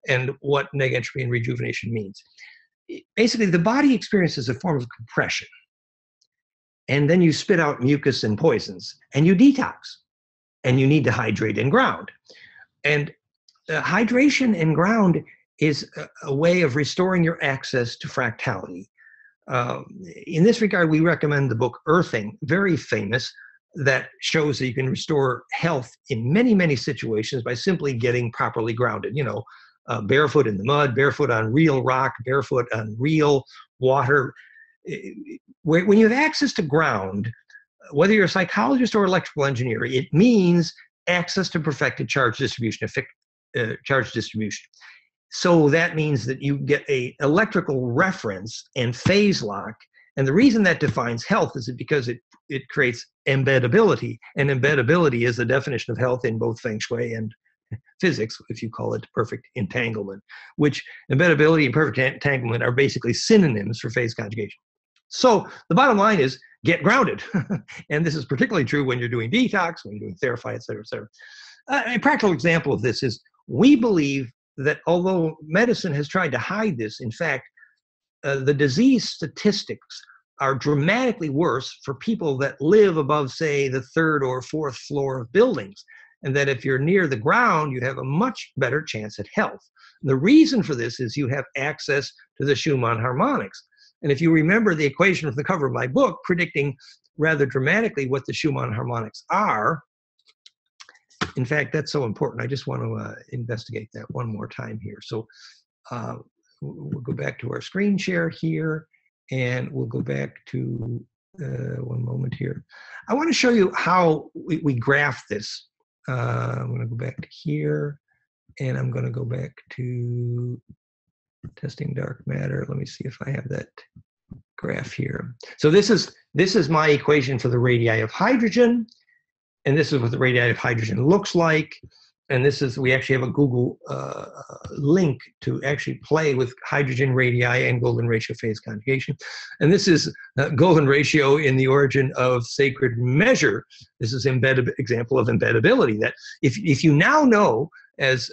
and what negentropy and rejuvenation means. Basically, the body experiences a form of compression, and then you spit out mucus and poisons, and you detox, and you need to hydrate and ground. And hydration and ground is a way of restoring your access to fractality. In this regard, we recommend the book Earthing, very famous, that shows that you can restore health in many, many situations by simply getting properly grounded. You know, barefoot in the mud, barefoot on real rock, barefoot on real water. When you have access to ground, whether you're a psychologist or electrical engineer, it means access to perfected charge distribution, charge distribution. So that means that you get an electrical reference and phase lock. And the reason that defines health is because it creates embeddability. And embeddability is the definition of health in both Feng Shui and physics, if you call it perfect entanglement, which embeddability and perfect entanglement are basically synonyms for phase conjugation. So the bottom line is get grounded. And this is particularly true when you're doing detox, when you're doing Theraphi, et cetera, et cetera. A practical example of this is we believe that although medicine has tried to hide this, in fact, the disease statistics are dramatically worse for people that live above, say, the 3rd or 4th floor of buildings. And that if you're near the ground, you have a much better chance at health. And the reason for this is you have access to the Schumann harmonics. And if you remember the equation from the cover of my book, predicting rather dramatically what the Schumann harmonics are, in fact, that's so important. I just want to investigate that one more time here. So we'll go back to our screen share here, and we'll go back to one moment here. I want to show you how we graph this. I'm going to go back to here, and I'm going to go back to testing dark matter. Let me see if I have that graph here. So this is my equation for the radii of hydrogen. And this is what the radii of hydrogen looks like. And this is, we actually have a Google link to actually play with hydrogen radii and golden ratio phase conjugation. And this is golden ratio in the origin of sacred measure. This is example of embeddability, that if you now know, as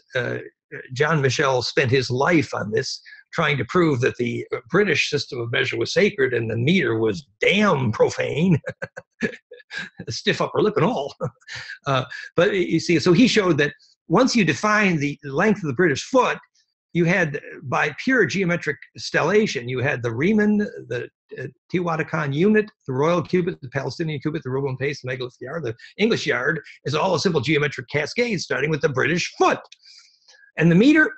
John Michel spent his life on this, trying to prove that the British system of measure was sacred and the meter was damn profane, stiff upper lip and all. But you see, so he showed that once you define the length of the British foot, you had, by pure geometric stellation, you had the Riemann, the Teotihuacan unit, the royal cubit, the Palestinian cubit, the Reuben pace, the megalith yard, the English yard is all a simple geometric cascade starting with the British foot. And the meter,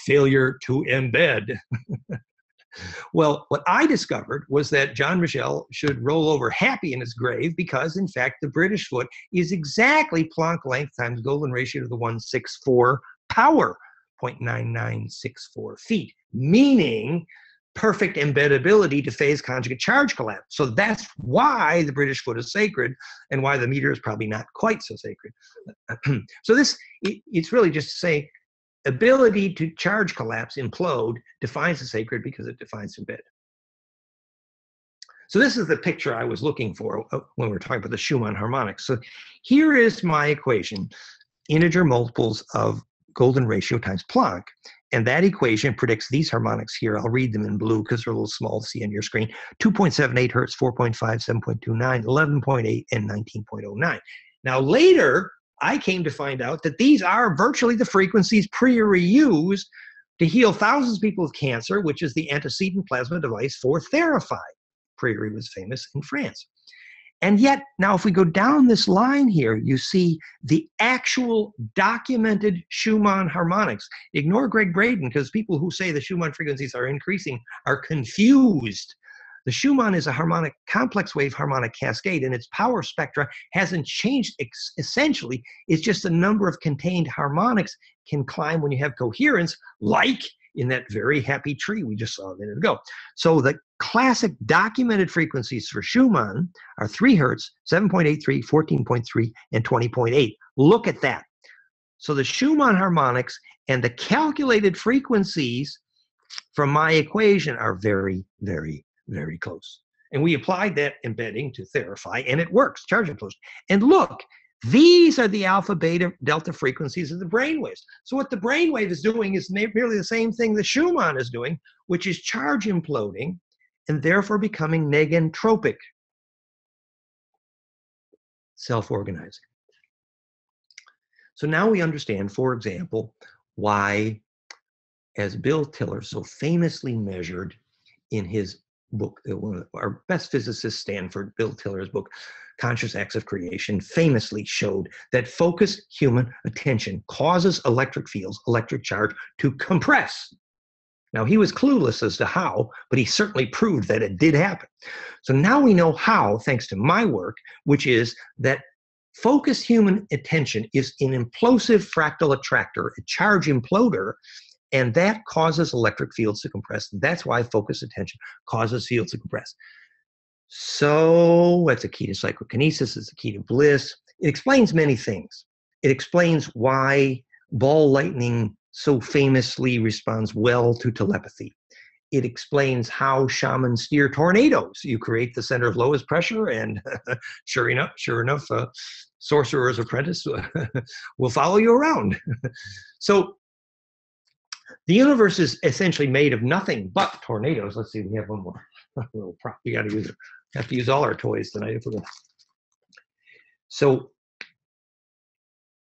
failure to embed. Well, what I discovered was that John Michel should roll over happy in his grave because, in fact, the British foot is exactly Planck length times golden ratio to the 164 power, 0.9964 feet, meaning perfect embeddability to phase conjugate charge collapse. So that's why the British foot is sacred and why the meter is probably not quite so sacred. So it's really just to say, ability to charge collapse, implode, defines the sacred because it defines embed. So this is the picture I was looking for when we were talking about the Schumann harmonics. So here is my equation, integer multiples of golden ratio times Planck. And that equation predicts these harmonics here. I'll read them in blue because they're a little small to see on your screen. 2.78 hertz, 4.5, 7.29, 11.8, and 19.09. Now later, I came to find out that these are virtually the frequencies Priori used to heal thousands of people with cancer, which is the antecedent plasma device for Theraphi. Priori was famous in France. And yet, now if we go down this line here, you see the actual documented Schumann harmonics. Ignore Greg Braden, because people who say the Schumann frequencies are increasing are confused. The Schumann is a harmonic, complex wave harmonic cascade, and its power spectra hasn't changed essentially. It's just the number of contained harmonics can climb when you have coherence, like in that very happy tree we just saw a minute ago. So the classic documented frequencies for Schumann are 3 hertz, 7.83, 14.3, and 20.8. Look at that. So the Schumann harmonics and the calculated frequencies from my equation are very, very, very close. And we applied that embedding to Theraphi, and it works, charge implosion. And look, these are the alpha, beta, delta frequencies of the brainwaves. So what the brainwave is doing is merely the same thing the Schumann is doing, which is charge imploding and therefore becoming negentropic, self-organizing. So now we understand, for example, why, as Bill Tiller so famously measured in his book, one of our best physicists, Stanford, Bill Tiller's book, Conscious Acts of Creation, famously showed that focused human attention causes electric fields, electric charge, to compress. Now, he was clueless as to how, but he certainly proved that it did happen. So now we know how, thanks to my work, which is that focused human attention is an implosive fractal attractor, a charge imploder, and that causes electric fields to compress. That's why focused attention causes fields to compress. So that's a key to psychokinesis, it's a key to BLISS. It explains many things. It explains why ball lightning so famously responds well to telepathy. It explains how shamans steer tornadoes. You create the center of lowest pressure, and sure enough, Sorcerer's Apprentice will follow you around. So the universe is essentially made of nothing but tornadoes. Let's see, we have one more little prop. We got to use it. Have to use all our toys tonight if we're going to. So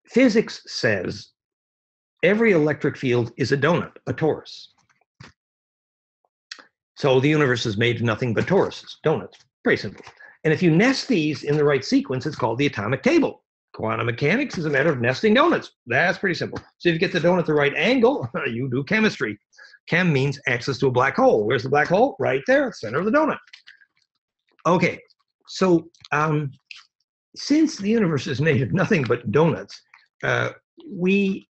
physics says every electric field is a donut, a torus. So the universe is made of nothing but toruses, donuts. Pretty simple. And if you nest these in the right sequence, it's called the atomic table. Quantum mechanics is a matter of nesting donuts. That's pretty simple. So if you get the donut the right angle, you do chemistry. Chem means access to a black hole. Where's the black hole? Right there, center of the donut. Okay, so since the universe is made of nothing but donuts, we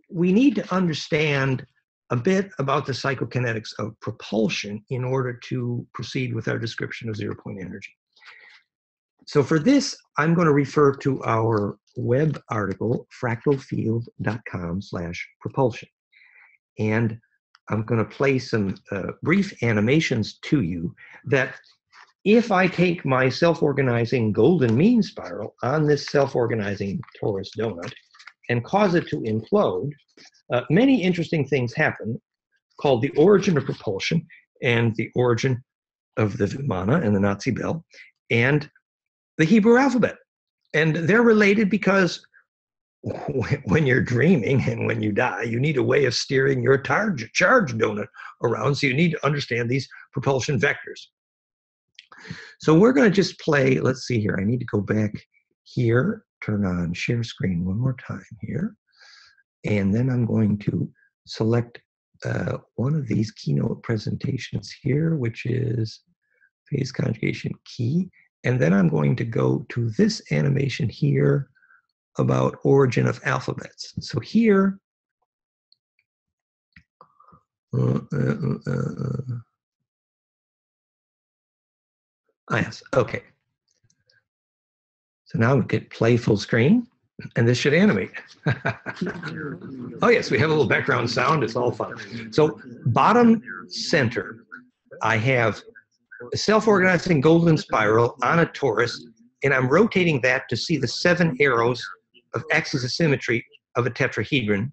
need to understand a bit about the psychokinetics of propulsion in order to proceed with our description of zero-point energy. So for this, I'm going to refer to our web article, fractalfield.com/propulsion. And I'm going to play some brief animations to you that if I take my self-organizing golden mean spiral on this self-organizing torus donut and cause it to implode, many interesting things happen, called the origin of propulsion and the origin of the Vimana and the Nazi bell and the Hebrew alphabet. And they're related because when you're dreaming and when you die, you need a way of steering your charge donut around. So you need to understand these propulsion vectors. So we're going to just play, let's see here. I need to go back here, turn on share screen one more time here. And then I'm going to select one of these keynote presentations here, which is phase conjugation key. And then I'm going to go to this animation here about origin of alphabets. So here, yes, okay. So now we get play full screen, and this should animate. Oh yes, we have a little background sound, it's all fun. So bottom center, I have a self-organizing golden spiral on a torus, and I'm rotating that to see the 7 arrows of axis of symmetry of a tetrahedron.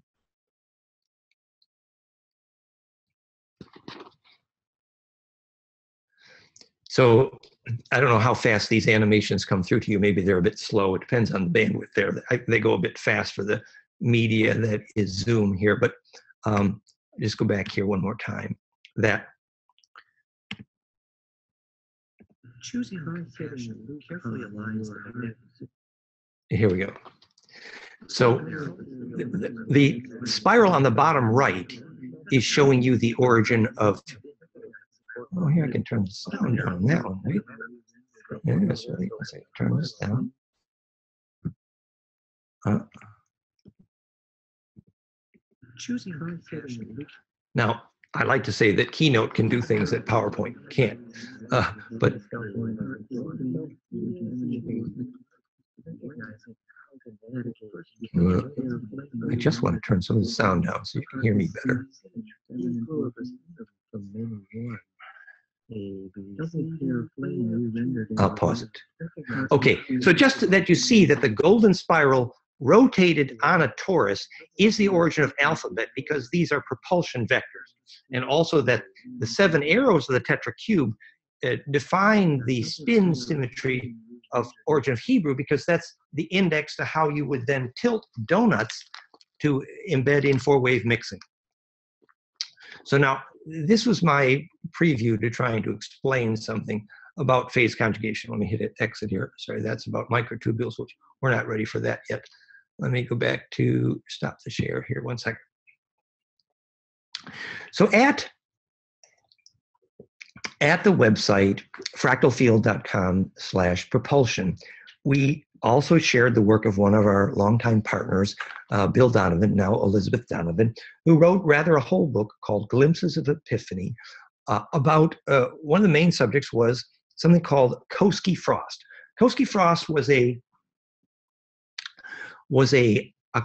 So I don't know how fast these animations come through to you. Maybe they're a bit slow. It depends on the bandwidth there. They go a bit fast for the media that is Zoom here, but just go back here one more time. That choosing carefully aligns the here we go. So the spiral on the bottom right is showing you the origin of, oh, here I can turn the sound down on that one, right? Yeah, that's right. Let's turn this down. Now, I like to say that Keynote can do things that PowerPoint can't, but I just want to turn some of the sound down so you can hear me better. I'll pause it. Okay, so just that you see that the golden spiral rotated on a torus is the origin of alphabet, because these are propulsion vectors. And also that the 7 arrows of the tetracube define the spin symmetry of origin of Hebrew, because that's the index to how you would then tilt donuts to embed in 4-wave mixing. So now, this was my preview to trying to explain something about phase conjugation. Let me hit exit here. Sorry, that's about microtubules, which we're not ready for that yet. Let me go back to stop the share here 1 second. So at the website, fractalfield.com/propulsion, we also shared the work of one of our longtime partners, Bill Donovan, now Elizabeth Donovan, who wrote rather a whole book called Glimpses of Epiphany about one of the main subjects was something called Koski frost. Koski frost was a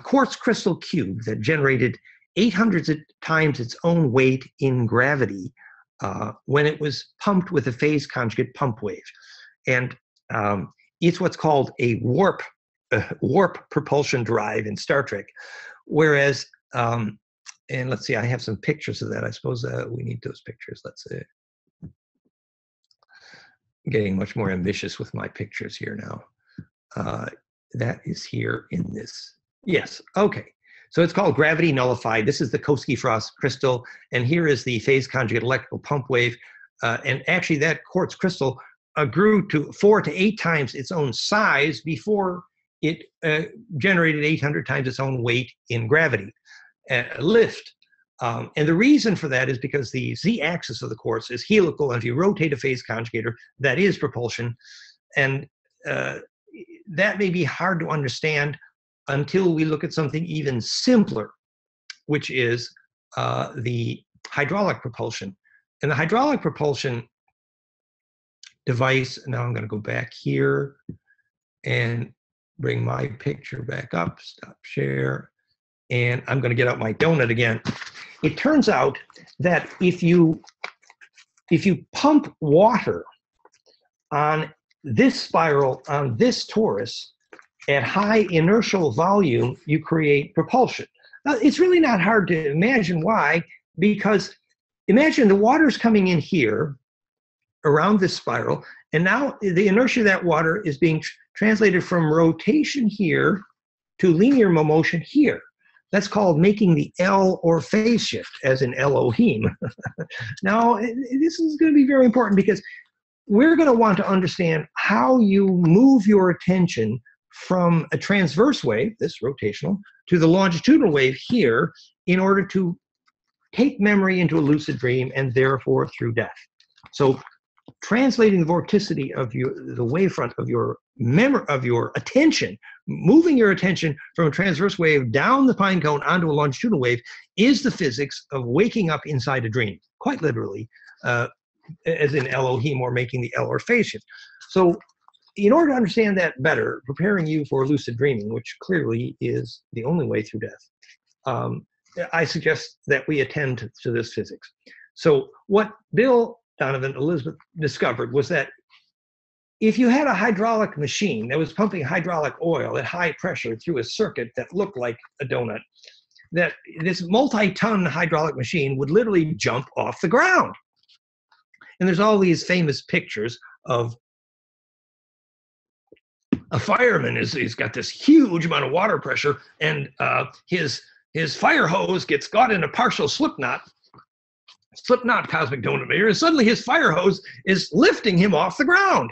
quartz crystal cube that generated 800 times its own weight in gravity when it was pumped with a phase conjugate pump wave. And it's what's called a warp propulsion drive in Star Trek. Whereas, and let's see, I have some pictures of that. I suppose we need those pictures. Let's see. I'm getting much more ambitious with my pictures here now. That is here in this. Yes, okay. So it's called gravity nullified. This is the Koski frost crystal, and here is the phase conjugate electrical pump wave. And actually that quartz crystal grew to 4 to 8 times its own size before it generated 800 times its own weight in gravity lift. And the reason for that is because the z-axis of the quartz is helical, and if you rotate a phase conjugator, that is propulsion. And that may be hard to understand until we look at something even simpler, which is the hydraulic propulsion. And the hydraulic propulsion device, now I'm going to go back here and bring my picture back up, stop share, and I'm going to get out my donut again. It turns out that if you pump water on this spiral, on this torus, at high inertial volume, you create propulsion. Now, it's really not hard to imagine why, because imagine the water's coming in here around this spiral, and now the inertia of that water is being translated from rotation here to linear motion here. That's called making the L or phase shift, as in Elohim. Now, this is going to be very important because we're going to want to understand how you move your attention from a transverse wave, this rotational, to the longitudinal wave here in order to take memory into a lucid dream and therefore through death. So translating the vorticity of the wavefront of your attention, moving your attention from a transverse wave down the pine cone onto a longitudinal wave is the physics of waking up inside a dream, quite literally, as in Elohim, or making the L or phase shift. So in order to understand that better, preparing you for lucid dreaming, which clearly is the only way through death, I suggest that we attend to this physics. So what Bill Donovan, Elizabeth discovered was that if you had a hydraulic machine that was pumping hydraulic oil at high pressure through a circuit that looked like a donut, that this multi-ton hydraulic machine would literally jump off the ground. And there's all these famous pictures of a fireman he's got this huge amount of water pressure, and his fire hose gets caught in a partial slipknot cosmic donut maker, and suddenly his fire hose is lifting him off the ground.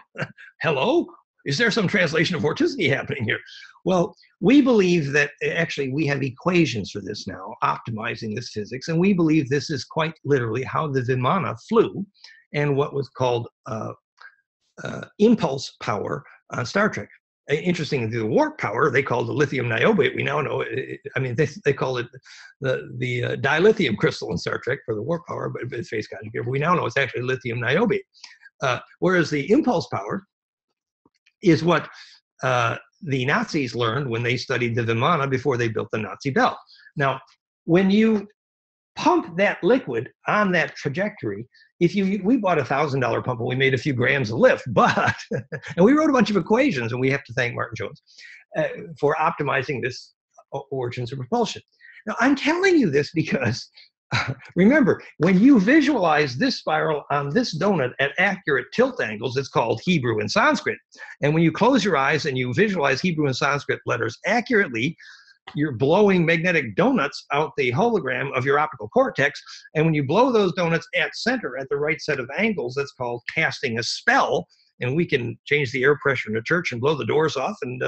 Hello? Is there some translation of vorticity happening here? Well, we believe that actually we have equations for this now, optimizing this physics, and we believe this is quite literally how the Vimana flew and what was called impulse power on Star Trek. Interesting, the warp power they call the lithium niobate. We now know, they call it the dilithium crystal in Star Trek for the warp power, but it's phase conjugate. But we now know it's actually lithium niobate. Whereas the impulse power is what the Nazis learned when they studied the Vimana before they built the Nazi Bell. Now, when you pump that liquid on that trajectory, we bought a $1,000 pump and we made a few grams of lift, but, and we wrote a bunch of equations, and we have to thank Martin Jones for optimizing this origins of propulsion. Now, I'm telling you this because, remember, when you visualize this spiral on this donut at accurate tilt angles, it's called Hebrew and Sanskrit. And when you close your eyes and you visualize Hebrew and Sanskrit letters accurately, you're blowing magnetic donuts out the hologram of your optical cortex. And when you blow those donuts at center, at the right set of angles, that's called casting a spell. And we can change the air pressure in a church and blow the doors off. And,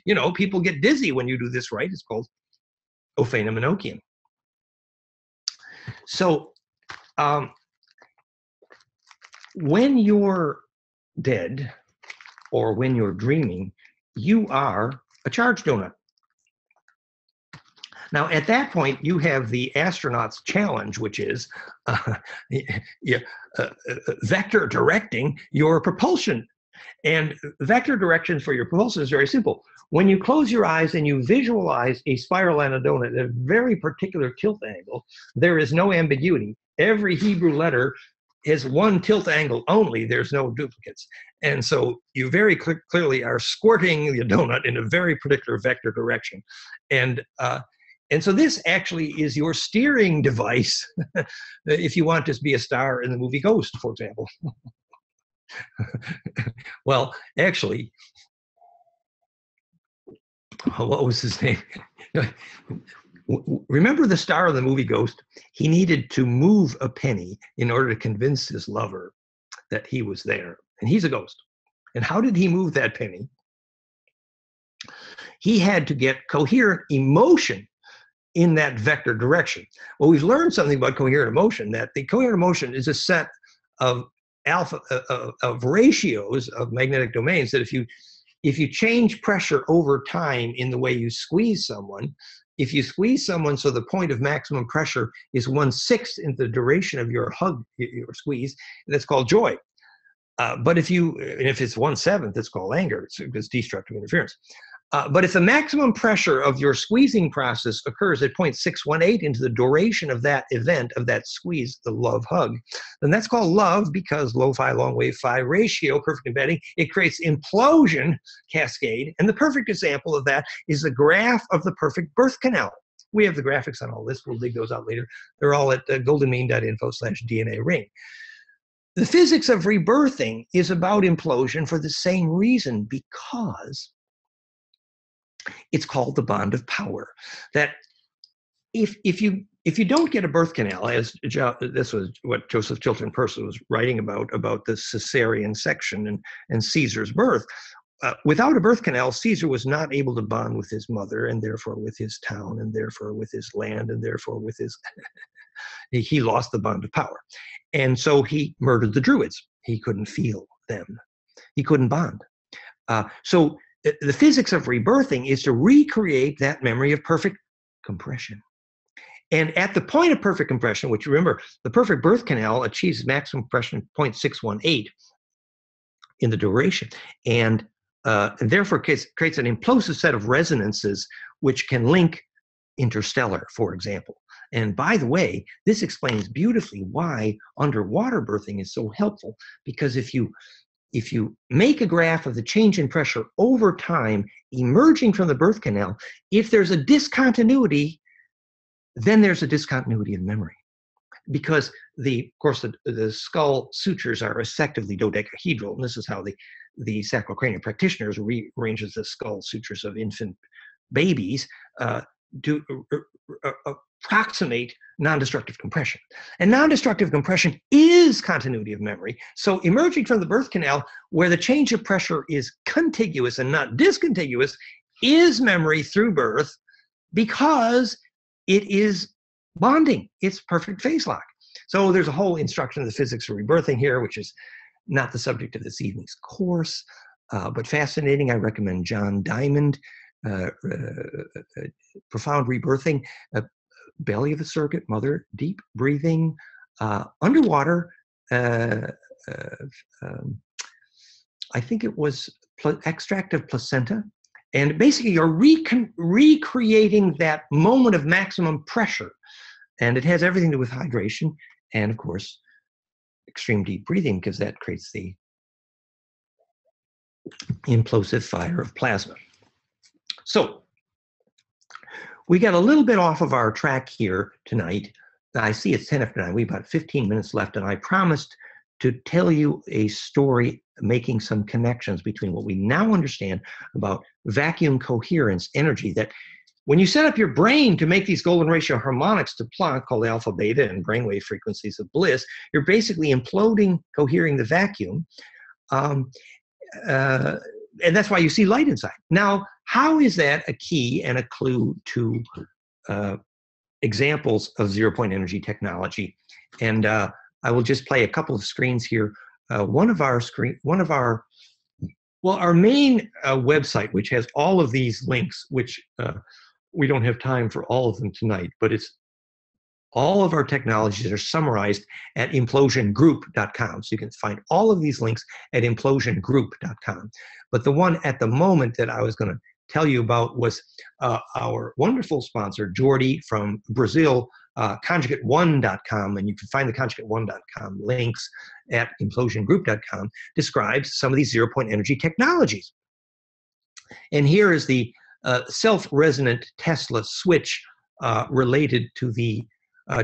you know, people get dizzy when you do this right. It's called Ophanum Enochium. So when you're dead or when you're dreaming, you are a charged donut. Now, at that point, you have the astronaut's challenge, which is vector directing your propulsion. And vector directions for your propulsion is very simple. When you close your eyes and you visualize a spiral and a donut at a very particular tilt angle, there is no ambiguity. Every Hebrew letter is one tilt angle only. There's no duplicates. And so you very clearly are squirting the donut in a very particular vector direction. And so this actually is your steering device if you want to be a star in the movie Ghost, for example. Well, actually, what was his name? Remember the star of the movie Ghost? He needed to move a penny in order to convince his lover that he was there. And he's a ghost. And how did he move that penny? He had to get coherent emotion in that vector direction. Well, we've learned something about coherent emotion, that the coherent emotion is a set of of ratios of magnetic domains, that if you change pressure over time in the way you squeeze someone, if you squeeze someone so the point of maximum pressure is 1/6 in the duration of your hug, your squeeze, that's called joy. But if it's 1/7, it's called anger. It's destructive interference. But if the maximum pressure of your squeezing process occurs at 0.618 into the duration of that event, of that squeeze, the love hug, then that's called love, because low-fi, long-wave, phi ratio, perfect embedding, it creates implosion cascade. And the perfect example of that is the graph of the perfect birth canal. We have the graphics on all this. We'll dig those out later. They're all at goldenmean.info/DNA ring. The physics of rebirthing is about implosion for the same reason, because it's called the bond of power. That if you don't get a birth canal, as this was what Joseph Chilton Percy was writing about the cesarean section and Caesar's birth, without a birth canal, Caesar was not able to bond with his mother, and therefore with his town, and therefore with his land, and therefore with his he lost the bond of power. And so he murdered the Druids. He couldn't feel them. He couldn't bond. So the physics of rebirthing is to recreate that memory of perfect compression. And at the point of perfect compression, which, remember, the perfect birth canal achieves maximum compression 0.618 in the duration, and therefore creates an implosive set of resonances which can link interstellar, for example. And by the way, this explains beautifully why underwater birthing is so helpful, because if you make a graph of the change in pressure over time emerging from the birth canal, if there's a discontinuity, then there's a discontinuity in memory. Because of course, the skull sutures are effectively dodecahedral, and this is how the sacrocranial practitioners rearranges the skull sutures of infant babies to approximate non-destructive compression. And non-destructive compression is continuity of memory. So emerging from the birth canal, where the change of pressure is contiguous and not discontiguous, is memory through birth, because it is bonding. It's perfect phase lock. So there's a whole instruction of the physics of rebirthing here, which is not the subject of this evening's course, but fascinating. I recommend John Diamond, Profound Rebirthing, belly of the circuit, mother, deep breathing, underwater. I think it was extract of placenta. And basically you're recreating that moment of maximum pressure. And it has everything to do with hydration and, of course, extreme deep breathing, because that creates the implosive fire of plasma. So we got a little bit off of our track here tonight. I see it's 10 after 9. We have about 15 minutes left, and I promised to tell you a story making some connections between what we now understand about vacuum coherence energy, that when you set up your brain to make these golden ratio harmonics to Planck, called alpha, beta, and brainwave frequencies of BLISS, you're basically imploding, cohering the vacuum. And that's why you see light inside. Now, how is that a key and a clue to examples of zero-point energy technology? And I will just play a couple of screens here. Our main website, which has all of these links, which we don't have time for all of them tonight, but it's all of our technologies are summarized at implosiongroup.com. So you can find all of these links at implosiongroup.com. But the one at the moment that I was going to tell you about was our wonderful sponsor, Jordi from Brazil, conjugate1.com, and you can find the conjugate1.com links at implosiongroup.com, describes some of these zero-point energy technologies. And here is the self-resonant Tesla switch related to the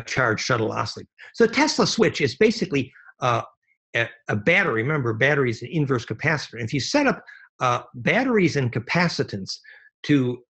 charged shuttle oscillator. So the Tesla switch is basically a battery. Remember, battery is an inverse capacitor. And if you set up batteries and capacitance to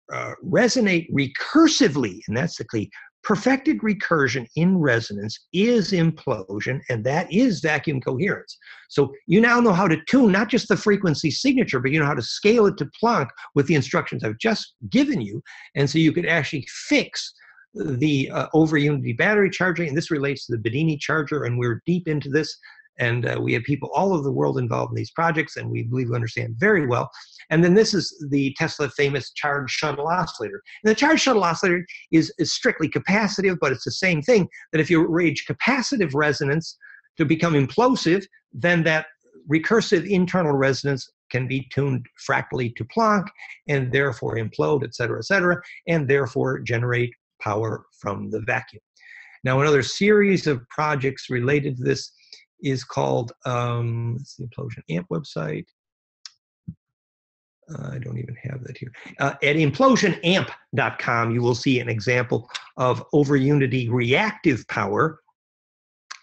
resonate recursively, and that's the key, perfected recursion in resonance is implosion, and that is vacuum coherence. So you now know how to tune not just the frequency signature, but you know how to scale it to Planck with the instructions I've just given you. And so you could actually fix the Overunity battery charging, and this relates to the Bedini charger, and we're deep into this. And we have people all over the world involved in these projects, and we believe we understand very well. And then this is the Tesla famous charged shuttle oscillator. And the charged shuttle oscillator is strictly capacitive, but it's the same thing, that if you arrange capacitive resonance to become implosive, then that recursive internal resonance can be tuned fractally to Planck, and therefore implode, et cetera, and therefore generate power from the vacuum. Now, another series of projects related to this is called, it's the Implosion AMP website. I don't even have that here. At implosionamp.com, you will see an example of Overunity reactive power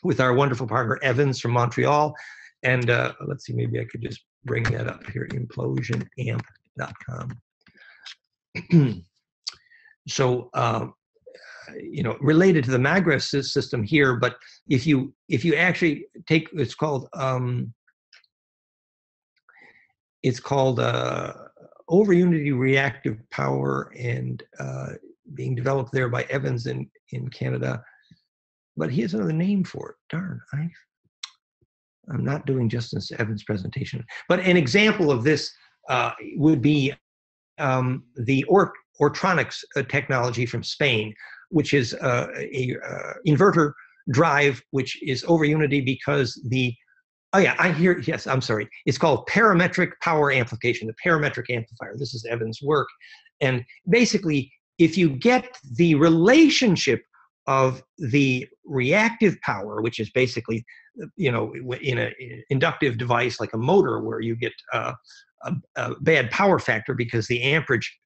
with our wonderful partner, Evans from Montreal. And let's see, maybe I could just bring that up here, implosionamp.com. So, you know, related to the Magritte system here, but if you actually take, it's called Overunity reactive power, and being developed there by Evans in Canada. But he has another name for it. Darn, I'm not doing justice to Evans' presentation. But an example of this would be the Ortronics technology from Spain, which is a inverter drive, which is Overunity because the, oh yeah, I hear, yes, I'm sorry. It's called parametric power amplification, the parametric amplifier. This is Evans' work. And basically, if you get the relationship of the reactive power, which is basically, you know, in an inductive device like a motor where you get a bad power factor because the amperage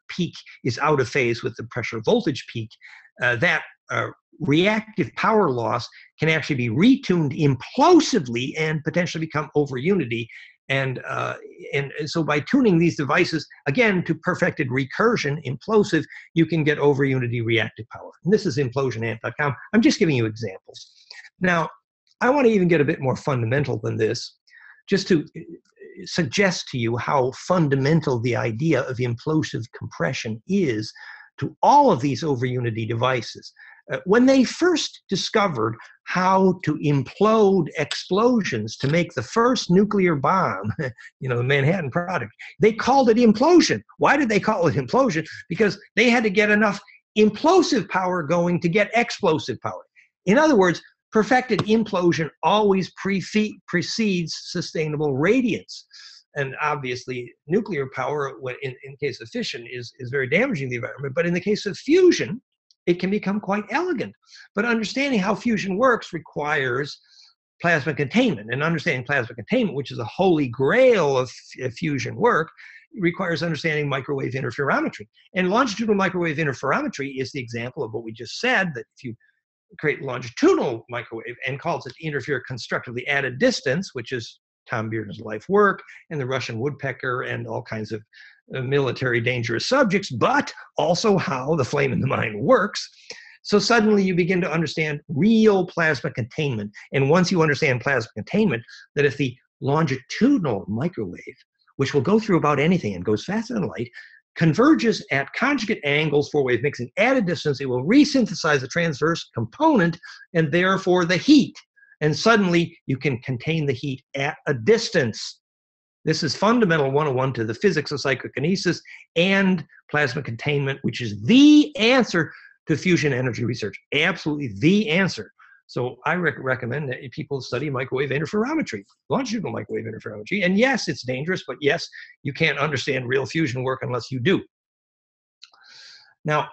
peak is out of phase with the pressure voltage peak, that reactive power loss can actually be retuned implosively and potentially become Overunity. And so by tuning these devices, again, to perfected recursion, implosive, you can get Overunity reactive power. And this is implosionamp.com. I'm just giving you examples. Now, I want to even get a bit more fundamental than this, just to suggest to you how fundamental the idea of implosive compression is to all of these Overunity devices. When they first discovered how to implode explosions to make the first nuclear bomb, you know, the Manhattan Project, they called it implosion. Why did they call it implosion? Because they had to get enough implosive power going to get explosive power. In other words, perfected implosion always precedes sustainable radiance. And obviously, nuclear power, in case of fission, is very damaging to the environment. But in the case of fusion, it can become quite elegant. But understanding how fusion works requires plasma containment. And understanding plasma containment, which is a holy grail of fusion work, requires understanding microwave interferometry. And longitudinal microwave interferometry is the example of what we just said, that if you create longitudinal microwave and calls it interfere constructively at a distance, which is Tom Bearden's life work, and the Russian woodpecker, and all kinds of military dangerous subjects, but also how the flame in the mind works. So suddenly you begin to understand real plasma containment. And once you understand plasma containment, that if the longitudinal microwave, which will go through about anything and goes faster than light, converges at conjugate angles, four-wave mixing at a distance, it will resynthesize the transverse component and therefore the heat. And suddenly you can contain the heat at a distance. This is fundamental 101 to the physics of psychokinesis and plasma containment, which is the answer to fusion energy research. Absolutely the answer. So I recommend that people study microwave interferometry, longitudinal microwave interferometry. And yes, it's dangerous, but yes, you can't understand real fusion work unless you do. Now,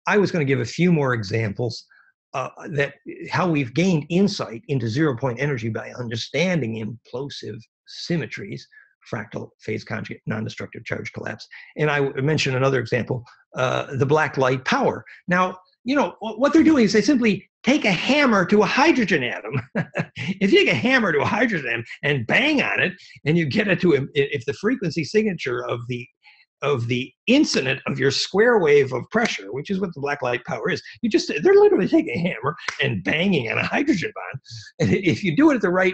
I was going to give a few more examples that how we've gained insight into zero-point energy by understanding implosive symmetries, fractal phase conjugate, non-destructive charge collapse. And I mentioned another example, the black light power. Now, you know, what they're doing is they simply take a hammer to a hydrogen atom. If you take a hammer to a hydrogen atom and bang on it, and you get it to, if the frequency signature of the incident of your square wave of pressure, which is what the black light power is, they're literally taking a hammer and banging on a hydrogen bond. And if you do it at the right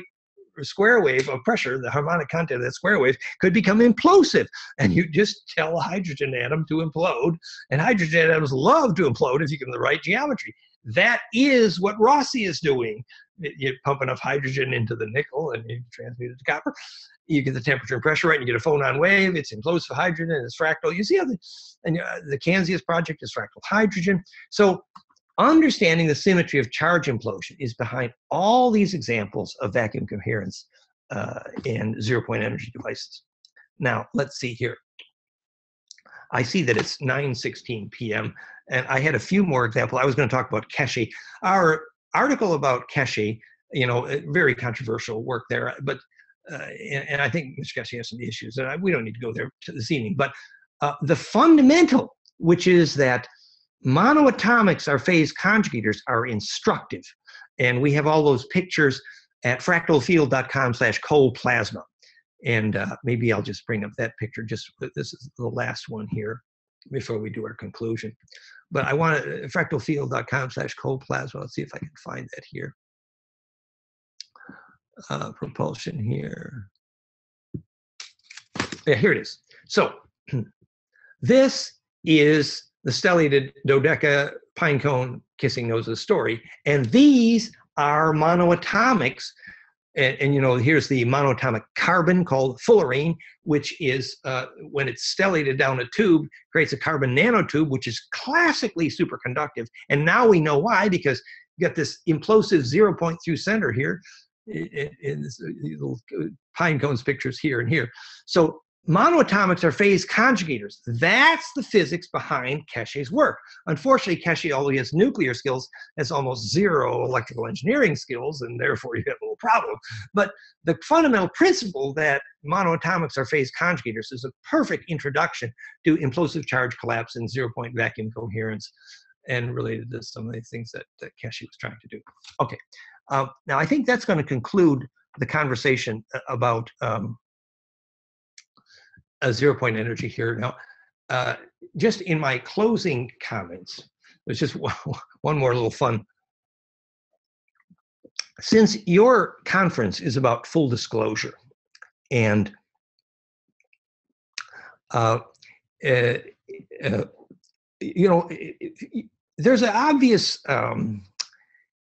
square wave of pressure, the harmonic content of that square wave could become implosive. And you just tell a hydrogen atom to implode, and hydrogen atoms love to implode if you give them the right geometry. That is what Rossi is doing. You pump enough hydrogen into the nickel and you transmute it to copper. You get the temperature and pressure right, and you get a phonon wave. It's implosive hydrogen, and it's fractal. You see how the Canzias project is fractal hydrogen. So understanding the symmetry of charge implosion is behind all these examples of vacuum coherence and zero-point energy devices. Now, let's see here. I see that it's 9:16 p.m., and I had a few more examples. I was going to talk about Keshe. Our article about Keshe, you know, very controversial work there, but and I think Mr. Keshe has some issues, and we don't need to go there this evening. But the fundamental, which is that monoatomics are phase conjugators, are instructive. And we have all those pictures at fractalfield.com/coplasma. And maybe I'll just bring up that picture. This is the last one here before we do our conclusion. But I want to, fractalfield.com/coplasma. Let's see if I can find that here. Propulsion here. Yeah, here it is. So this is the stellated dodeca pine cone kissing noses story. And these are monoatomics. And you know, here's the monoatomic carbon called fullerene, which is, when it's stellated down a tube, creates a carbon nanotube, which is classically superconductive. And now we know why, because you got this implosive 0 point through center here, in this little pine cones pictures here and here. So monoatomics are phase conjugators. That's the physics behind Keshe's work. Unfortunately, Keshe, although he has nuclear skills, has almost zero electrical engineering skills, and therefore you have a little problem. But the fundamental principle that monoatomics are phase conjugators is a perfect introduction to implosive charge collapse and zero-point vacuum coherence, and related to some of the things that Keshe was trying to do. Okay, now I think that's going to conclude the conversation about a zero-point energy here. Now, just in my closing comments, there's just one more little fun. Since your conference is about full disclosure, and you know, there's an obvious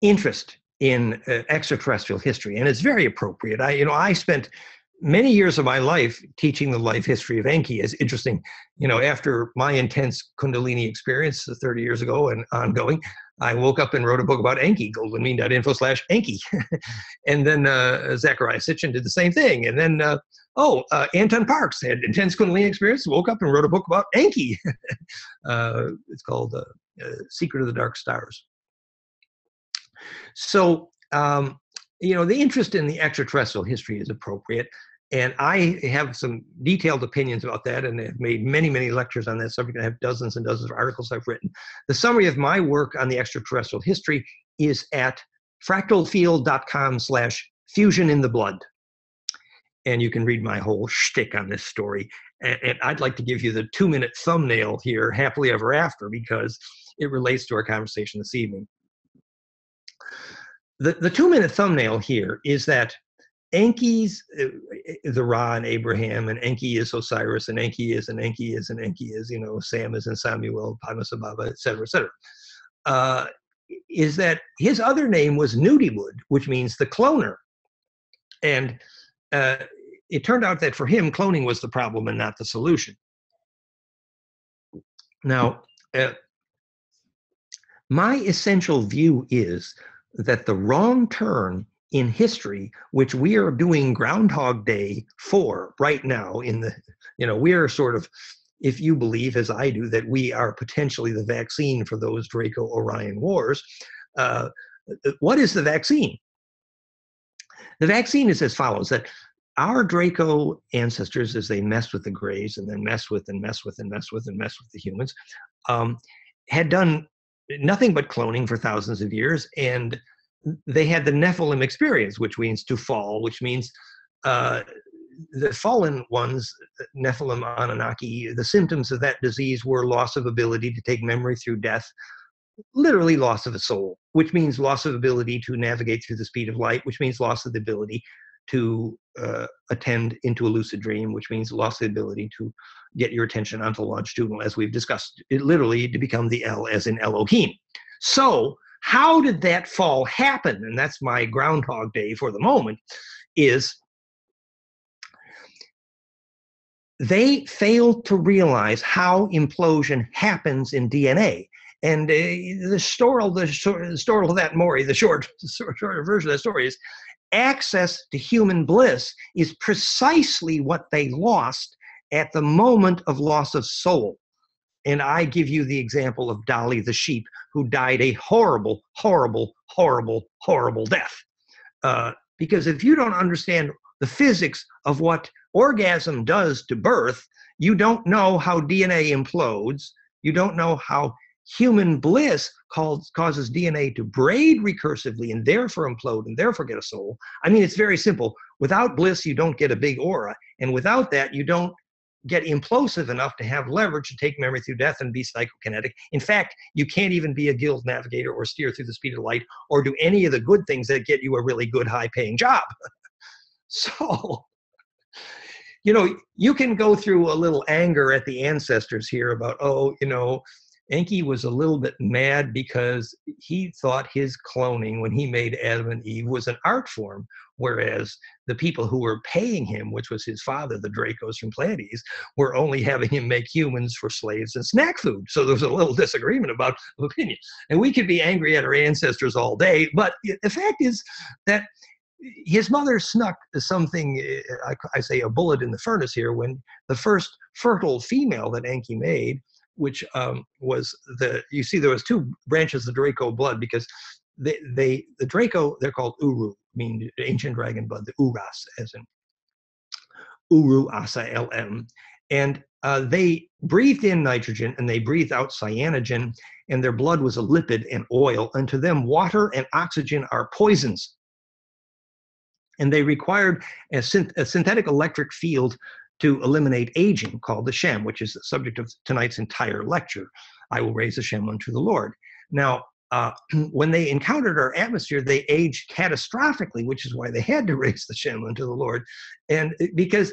interest in extraterrestrial history, and it's very appropriate. I spent many years of my life teaching the life history of Enki. Is interesting. You know, after my intense Kundalini experience 30 years ago and ongoing, I woke up and wrote a book about Enki, goldenmean.info/Enki. And then Zachariah Sitchin did the same thing. And then, Anton Parks had intense Kundalini experience, woke up and wrote a book about Enki. It's called Secret of the Dark Stars. So, you know, the interest in the extraterrestrial history is appropriate. And I have some detailed opinions about that, and have made many, many lectures on that subject. I have dozens and dozens of articles I've written. The summary of my work on the extraterrestrial history is at fractalfield.com/fusion in the blood. And you can read my whole shtick on this story. And I'd like to give you the 2-minute thumbnail here, happily ever after, because it relates to our conversation this evening. The 2-minute thumbnail here is that Enki's the Ra and Abraham, and Enki is Osiris, and Enki is, and Enki is, and Enki is, you know, Sam is, and Samuel, Padmasambhava, et cetera, et cetera. Is that his other name was Nudiwood, which means the cloner. And it turned out that for him, cloning was the problem and not the solution. Now, my essential view is that the wrong turn in history, which we are doing Groundhog Day for right now in the, you know, we are sort of, if you believe, as I do, that we are potentially the vaccine for those Draco-Orion wars, what is the vaccine? The vaccine is as follows, that our Draco ancestors, as they messed with the Greys and then messed with and messed with and messed with and messed with the humans, had done nothing but cloning for thousands of years, and they had the Nephilim experience, which means to fall, which means the fallen ones, Nephilim, Anunnaki, the symptoms of that disease were loss of ability to take memory through death, literally loss of a soul, which means loss of ability to navigate through the speed of light, which means loss of the ability to attend into a lucid dream, which means loss of the ability to get your attention onto longitudinal, as we've discussed, it literally to become the El as in Elohim. So how did that fall happen? And that's my Groundhog Day for the moment, is they failed to realize how implosion happens in DNA. And the short of that Maury, the short version of that story is, access to human bliss is precisely what they lost at the moment of loss of soul. And I give you the example of Dolly the sheep, who died a horrible, horrible, horrible, horrible death. Because if you don't understand the physics of what orgasm does to birth, you don't know how DNA implodes, you don't know how human bliss causes DNA to braid recursively and therefore implode and therefore get a soul. I mean, it's very simple. Without bliss, you don't get a big aura. And without that, you don't get implosive enough to have leverage to take memory through death and be psychokinetic. In fact, you can't even be a guild navigator or steer through the speed of light or do any of the good things that get you a really good high-paying job. So, you know, you can go through a little anger at the ancestors here about, oh, you know, Enki was a little bit mad because he thought his cloning when he made Adam and Eve was an art form, whereas the people who were paying him, which was his father, the Dracos from Pleiades, were only having him make humans for slaves and snack food. So there was a little disagreement about opinion. And we could be angry at our ancestors all day, but the fact is that his mother snuck something, I say a bullet in the furnace here, when the first fertile female that Enki made, which was you see there was two branches of Draco blood, because the Draco, they're called Uru, meaning ancient dragon blood, the Uras, as in Uru Asa LM. And they breathed in nitrogen and they breathed out cyanogen, and their blood was a lipid and oil, and to them water and oxygen are poisons. And they required a synthetic electric field to eliminate aging, called the Shem, which is the subject of tonight's entire lecture. I will raise the Shem unto the Lord. Now, when they encountered our atmosphere, they aged catastrophically, which is why they had to raise the Shem unto the Lord. And because,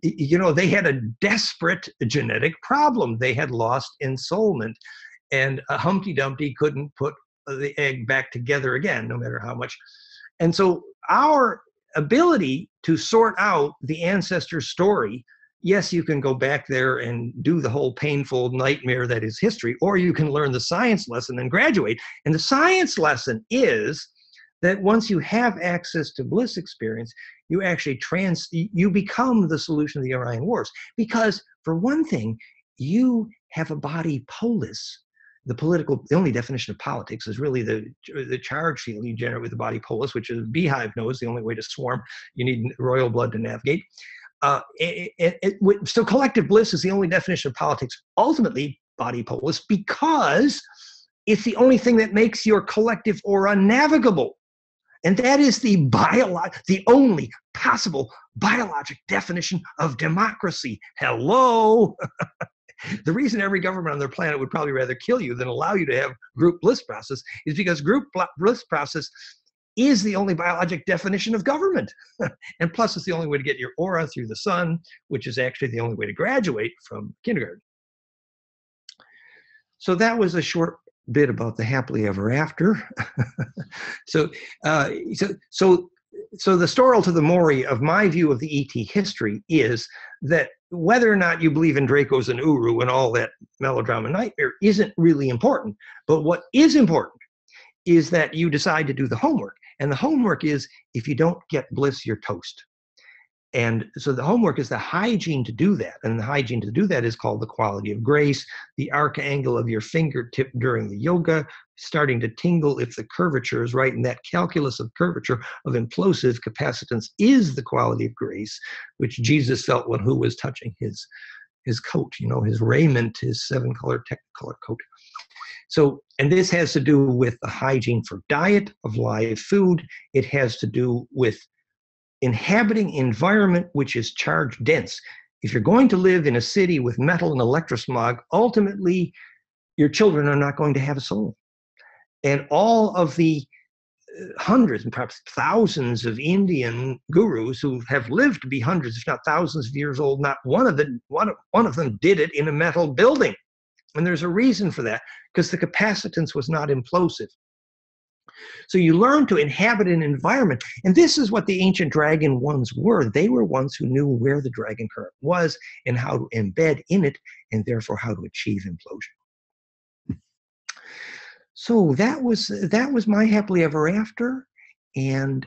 you know, they had a desperate genetic problem. They had lost ensoulment, and Humpty Dumpty couldn't put the egg back together again, no matter how much. And so our ability to sort out the ancestor story, yes, you can go back there and do the whole painful nightmare that is history, or you can learn the science lesson and graduate. And the science lesson is that once you have access to bliss experience, you actually you become the solution of the Orion Wars. Because for one thing, you have a body polis. The only definition of politics is really the charge field you generate with the body polis, which is a beehive knows the only way to swarm. You need royal blood to navigate. So collective bliss is the only definition of politics, ultimately body polis, because it's the only thing that makes your collective aura navigable. And that is the only possible biologic definition of democracy. Hello. The reason every government on their planet would probably rather kill you than allow you to have group bliss process is because group bliss process is the only biologic definition of government. And plus, it's the only way to get your aura through the sun, which is actually the only way to graduate from kindergarten. So that was a short bit about the happily ever after. So the storal to the mori of my view of the ET history is that whether or not you believe in Dracos and Uru and all that melodrama nightmare isn't really important. But what is important is that you decide to do the homework. And the homework is, if you don't get bliss, you're toast. And so the homework is the hygiene to do that. And the hygiene to do that is called the quality of grace, the arc angle of your fingertip during the yoga, starting to tingle if the curvature is right. And that calculus of curvature of implosive capacitance is the quality of grace, which Jesus felt when who was touching his coat, you know, his raiment, his 7-color technicolor coat. So, and this has to do with the hygiene for diet of live food. It has to do with inhabiting environment which is charge dense. If you're going to live in a city with metal and electrosmog, ultimately your children are not going to have a soul. And all of the hundreds and perhaps thousands of Indian gurus who have lived to be hundreds, if not thousands of years old, not one of them did it in a metal building. And there's a reason for that, because the capacitance was not implosive. So you learn to inhabit an environment. And this is what the ancient dragon ones were. They were ones who knew where the dragon current was and how to embed in it, and therefore how to achieve implosion. So that was my happily ever after. And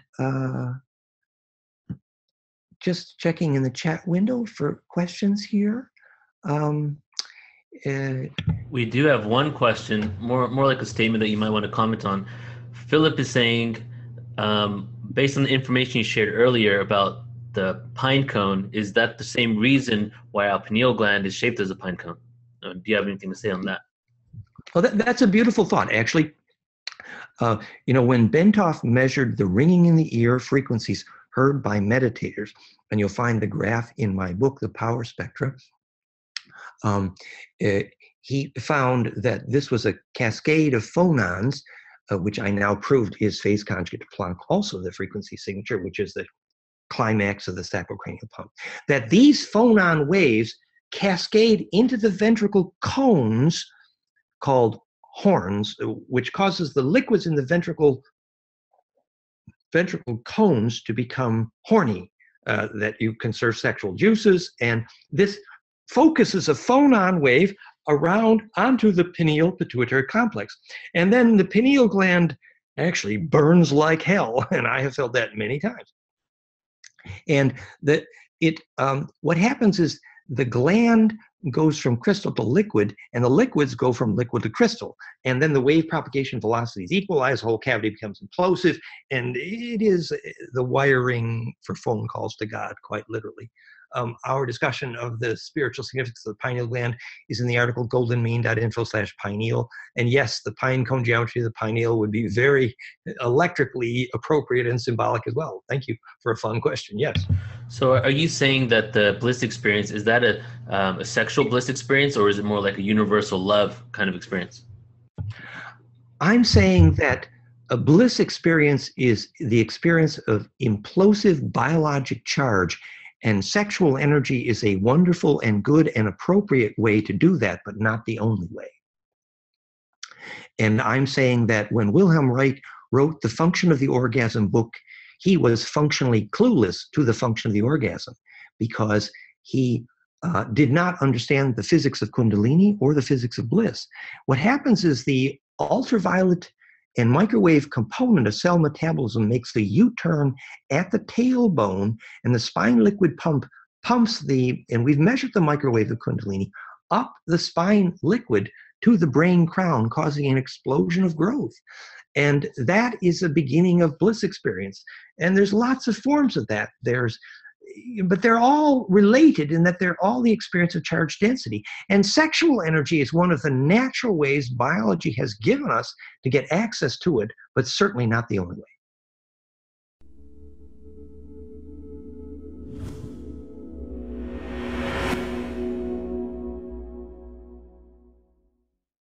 just checking in the chat window for questions here. We do have one question, more like a statement that you might want to comment on. Philip is saying, based on the information you shared earlier about the pine cone, is that the same reason why our pineal gland is shaped as a pine cone? Do you have anything to say on that? Well, that's a beautiful thought, actually. You know, when Bentoff measured the ringing in the ear frequencies heard by meditators, and you'll find the graph in my book, The Power Spectra, he found that this was a cascade of phonons, which I now proved is phase conjugate to Planck, also the frequency signature, which is the climax of the sacrocranial pump, that these phonon waves cascade into the ventricle cones called horns, which causes the liquids in the ventricle cones to become horny, that you conserve sexual juices. And this focuses a phonon wave around onto the pineal pituitary complex. And then the pineal gland actually burns like hell, and I have felt that many times. And what happens is the gland goes from crystal to liquid, and the liquids go from liquid to crystal. And then the wave propagation velocities equalize, the whole cavity becomes implosive, and it is the wiring for phone calls to God, quite literally. Our discussion of the spiritual significance of the pineal gland is in the article goldenmean.info/pineal. And yes, the pine cone geometry of the pineal would be very electrically appropriate and symbolic as well. Thank you for a fun question. Yes. So are you saying that the bliss experience, is that a sexual bliss experience, or is it more like a universal love kind of experience? I'm saying that a bliss experience is the experience of implosive biologic charge. And sexual energy is a wonderful and good and appropriate way to do that, but not the only way. And I'm saying that when Wilhelm Reich wrote The Function of the Orgasm book, he was functionally clueless to the function of the orgasm, because he did not understand the physics of Kundalini or the physics of bliss. What happens is the ultraviolet and microwave component of cell metabolism makes the U-turn at the tailbone, and the spine liquid pump pumps and we've measured the microwave of Kundalini, up the spine liquid to the brain crown, causing an explosion of growth. And that is a beginning of bliss experience. And there's lots of forms of that. But they're all related in that they're all the experience of charge density. And sexual energy is one of the natural ways biology has given us to get access to it, but certainly not the only way.